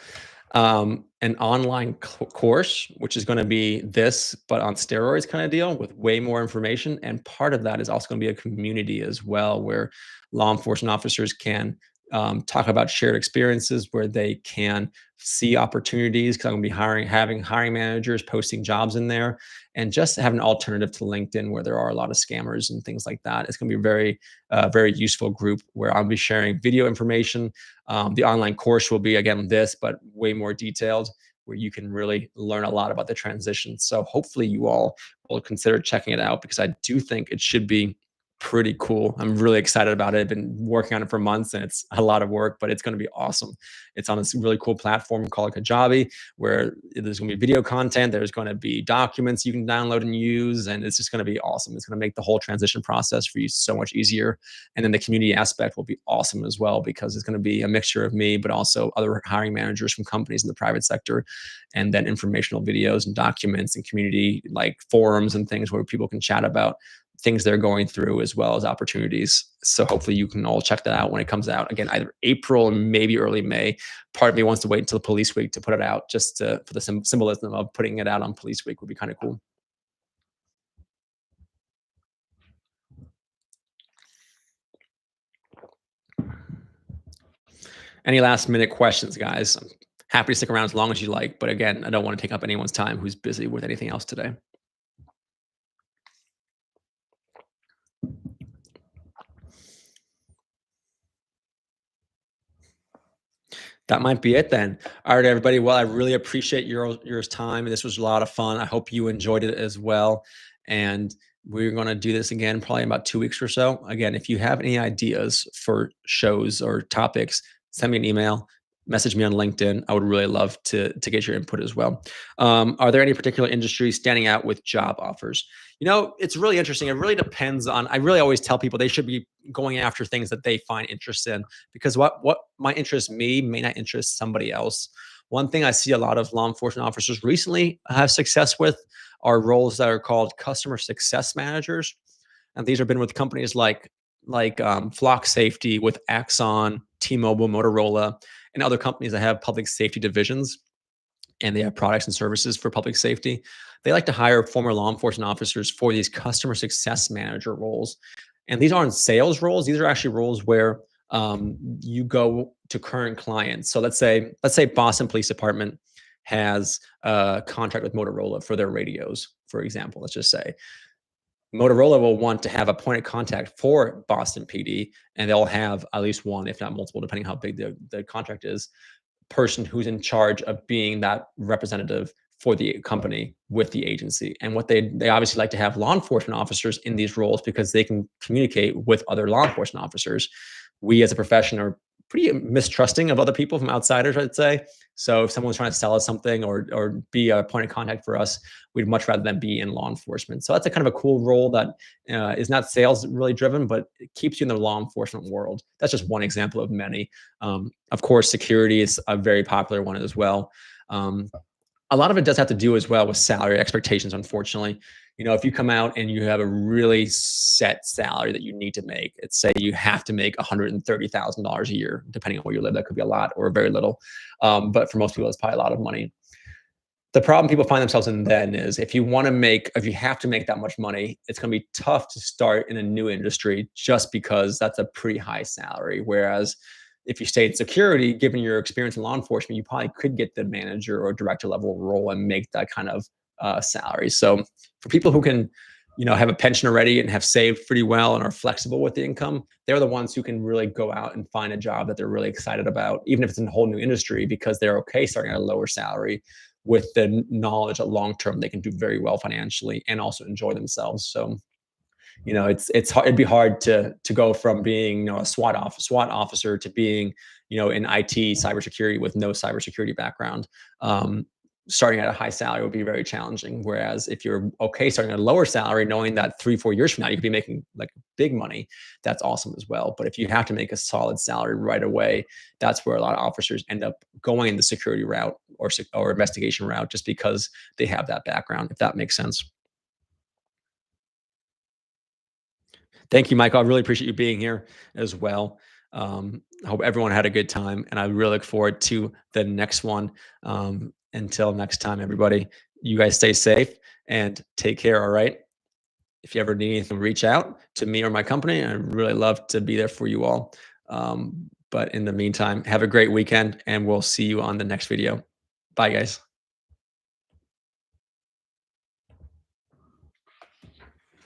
S1: An online course, which is going to be this, but on steroids kind of deal with way more information. And part of that is also going to be a community as well, where law enforcement officers can talk about shared experiences, where they can see opportunities. Because I'm going to be having hiring managers posting jobs in there, and just have an alternative to LinkedIn, where there are a lot of scammers and things like that. It's going to be a very useful group where I'll be sharing video information. The online course will be again this, but way more detailed. where you can really learn a lot about the transition. So hopefully you all will consider checking it out because I do think it should be pretty cool. I'm really excited about it. I've been working on it for months and it's a lot of work, but it's going to be awesome. It's on this really cool platform called Kajabi where there's going to be video content. There's going to be documents you can download and use, and it's just going to be awesome. It's going to make the whole transition process for you so much easier. And then the community aspect will be awesome as well because it's going to be a mixture of me, but also other hiring managers from companies in the private sector, and then informational videos and documents and community like forums and things where people can chat about things they're going through as well as opportunities. So hopefully you can all check that out when it comes out. Again, either April or maybe early May. Part of me wants to wait until Police Week to put it out, just for the symbolism of putting it out on Police Week would be kind of cool. Any last minute questions, guys? I'm happy to stick around as long as you like. But again, I don't want to take up anyone's time who's busy with anything else today. That might be it then. All right, everybody. Well, I really appreciate your time. This was a lot of fun. I hope you enjoyed it as well. And we're going to do this again probably in about 2 weeks or so. Again, if you have any ideas for shows or topics, send me an email, message me on LinkedIn. I would really love to get your input as well. Are there any particular industries standing out with job offers? It's really interesting. It really depends on. I really always tell people they should be going after things that they find interest in because what might interest me may not interest somebody else. One thing I see a lot of law enforcement officers recently have success with are roles that are called customer success managers, and these have been with companies like Flock Safety, with Axon, T-Mobile, Motorola, and other companies that have public safety divisions and they have products and services for public safety. They like to hire former law enforcement officers for these customer success manager roles. And these aren't sales roles. These are actually roles where you go to current clients. So let's say Boston Police Department has a contract with Motorola for their radios, for example. Let's just say Motorola will want to have a point of contact for Boston PD, and they'll have at least one, if not multiple, depending how big the contract is, person who's in charge of being that representative for the company with the agency. And what they obviously like to have law enforcement officers in these roles because they can communicate with other law enforcement officers. We as a profession are pretty mistrusting of other people from outsiders, I'd say. So if someone's trying to sell us something or be a point of contact for us, we'd much rather than be in law enforcement. So that's a kind of a cool role that is not sales really driven, but it keeps you in the law enforcement world. That's just one example of many. Of course, security is a very popular one as well. A lot of it does have to do as well with salary expectations, unfortunately. If you come out and you have a really set salary that you need to make, let's say you have to make $130,000 a year, depending on where you live, that could be a lot or very little. But for most people, it's probably a lot of money. The problem people find themselves in then is if you have to make that much money, it's going to be tough to start in a new industry just because that's a pretty high salary. Whereas if you stay in security, given your experience in law enforcement, you probably could get the manager or director level role and make that kind of salary. So for people who can, have a pension already and have saved pretty well and are flexible with the income, they're the ones who can really go out and find a job that they're really excited about, even if it's in a whole new industry, because they're okay starting at a lower salary with the knowledge that long term they can do very well financially and also enjoy themselves. So it's hard, it'd be hard to go from being a SWAT officer to being in IT cybersecurity with no cybersecurity background. Starting at a high salary would be very challenging. Whereas if you're okay starting at a lower salary, knowing that 3-4 years from now you could be making like big money, that's awesome as well. But if you have to make a solid salary right away, that's where a lot of officers end up going the security route or investigation route, just because they have that background. If that makes sense. Thank you, Michael. I really appreciate you being here as well. I hope everyone had a good time, and I really look forward to the next one. Until next time, everybody, you guys stay safe and take care. All right. If you ever need anything, reach out to me or my company. I'd really love to be there for you all. But in the meantime, have a great weekend, and we'll see you on the next video. Bye, guys.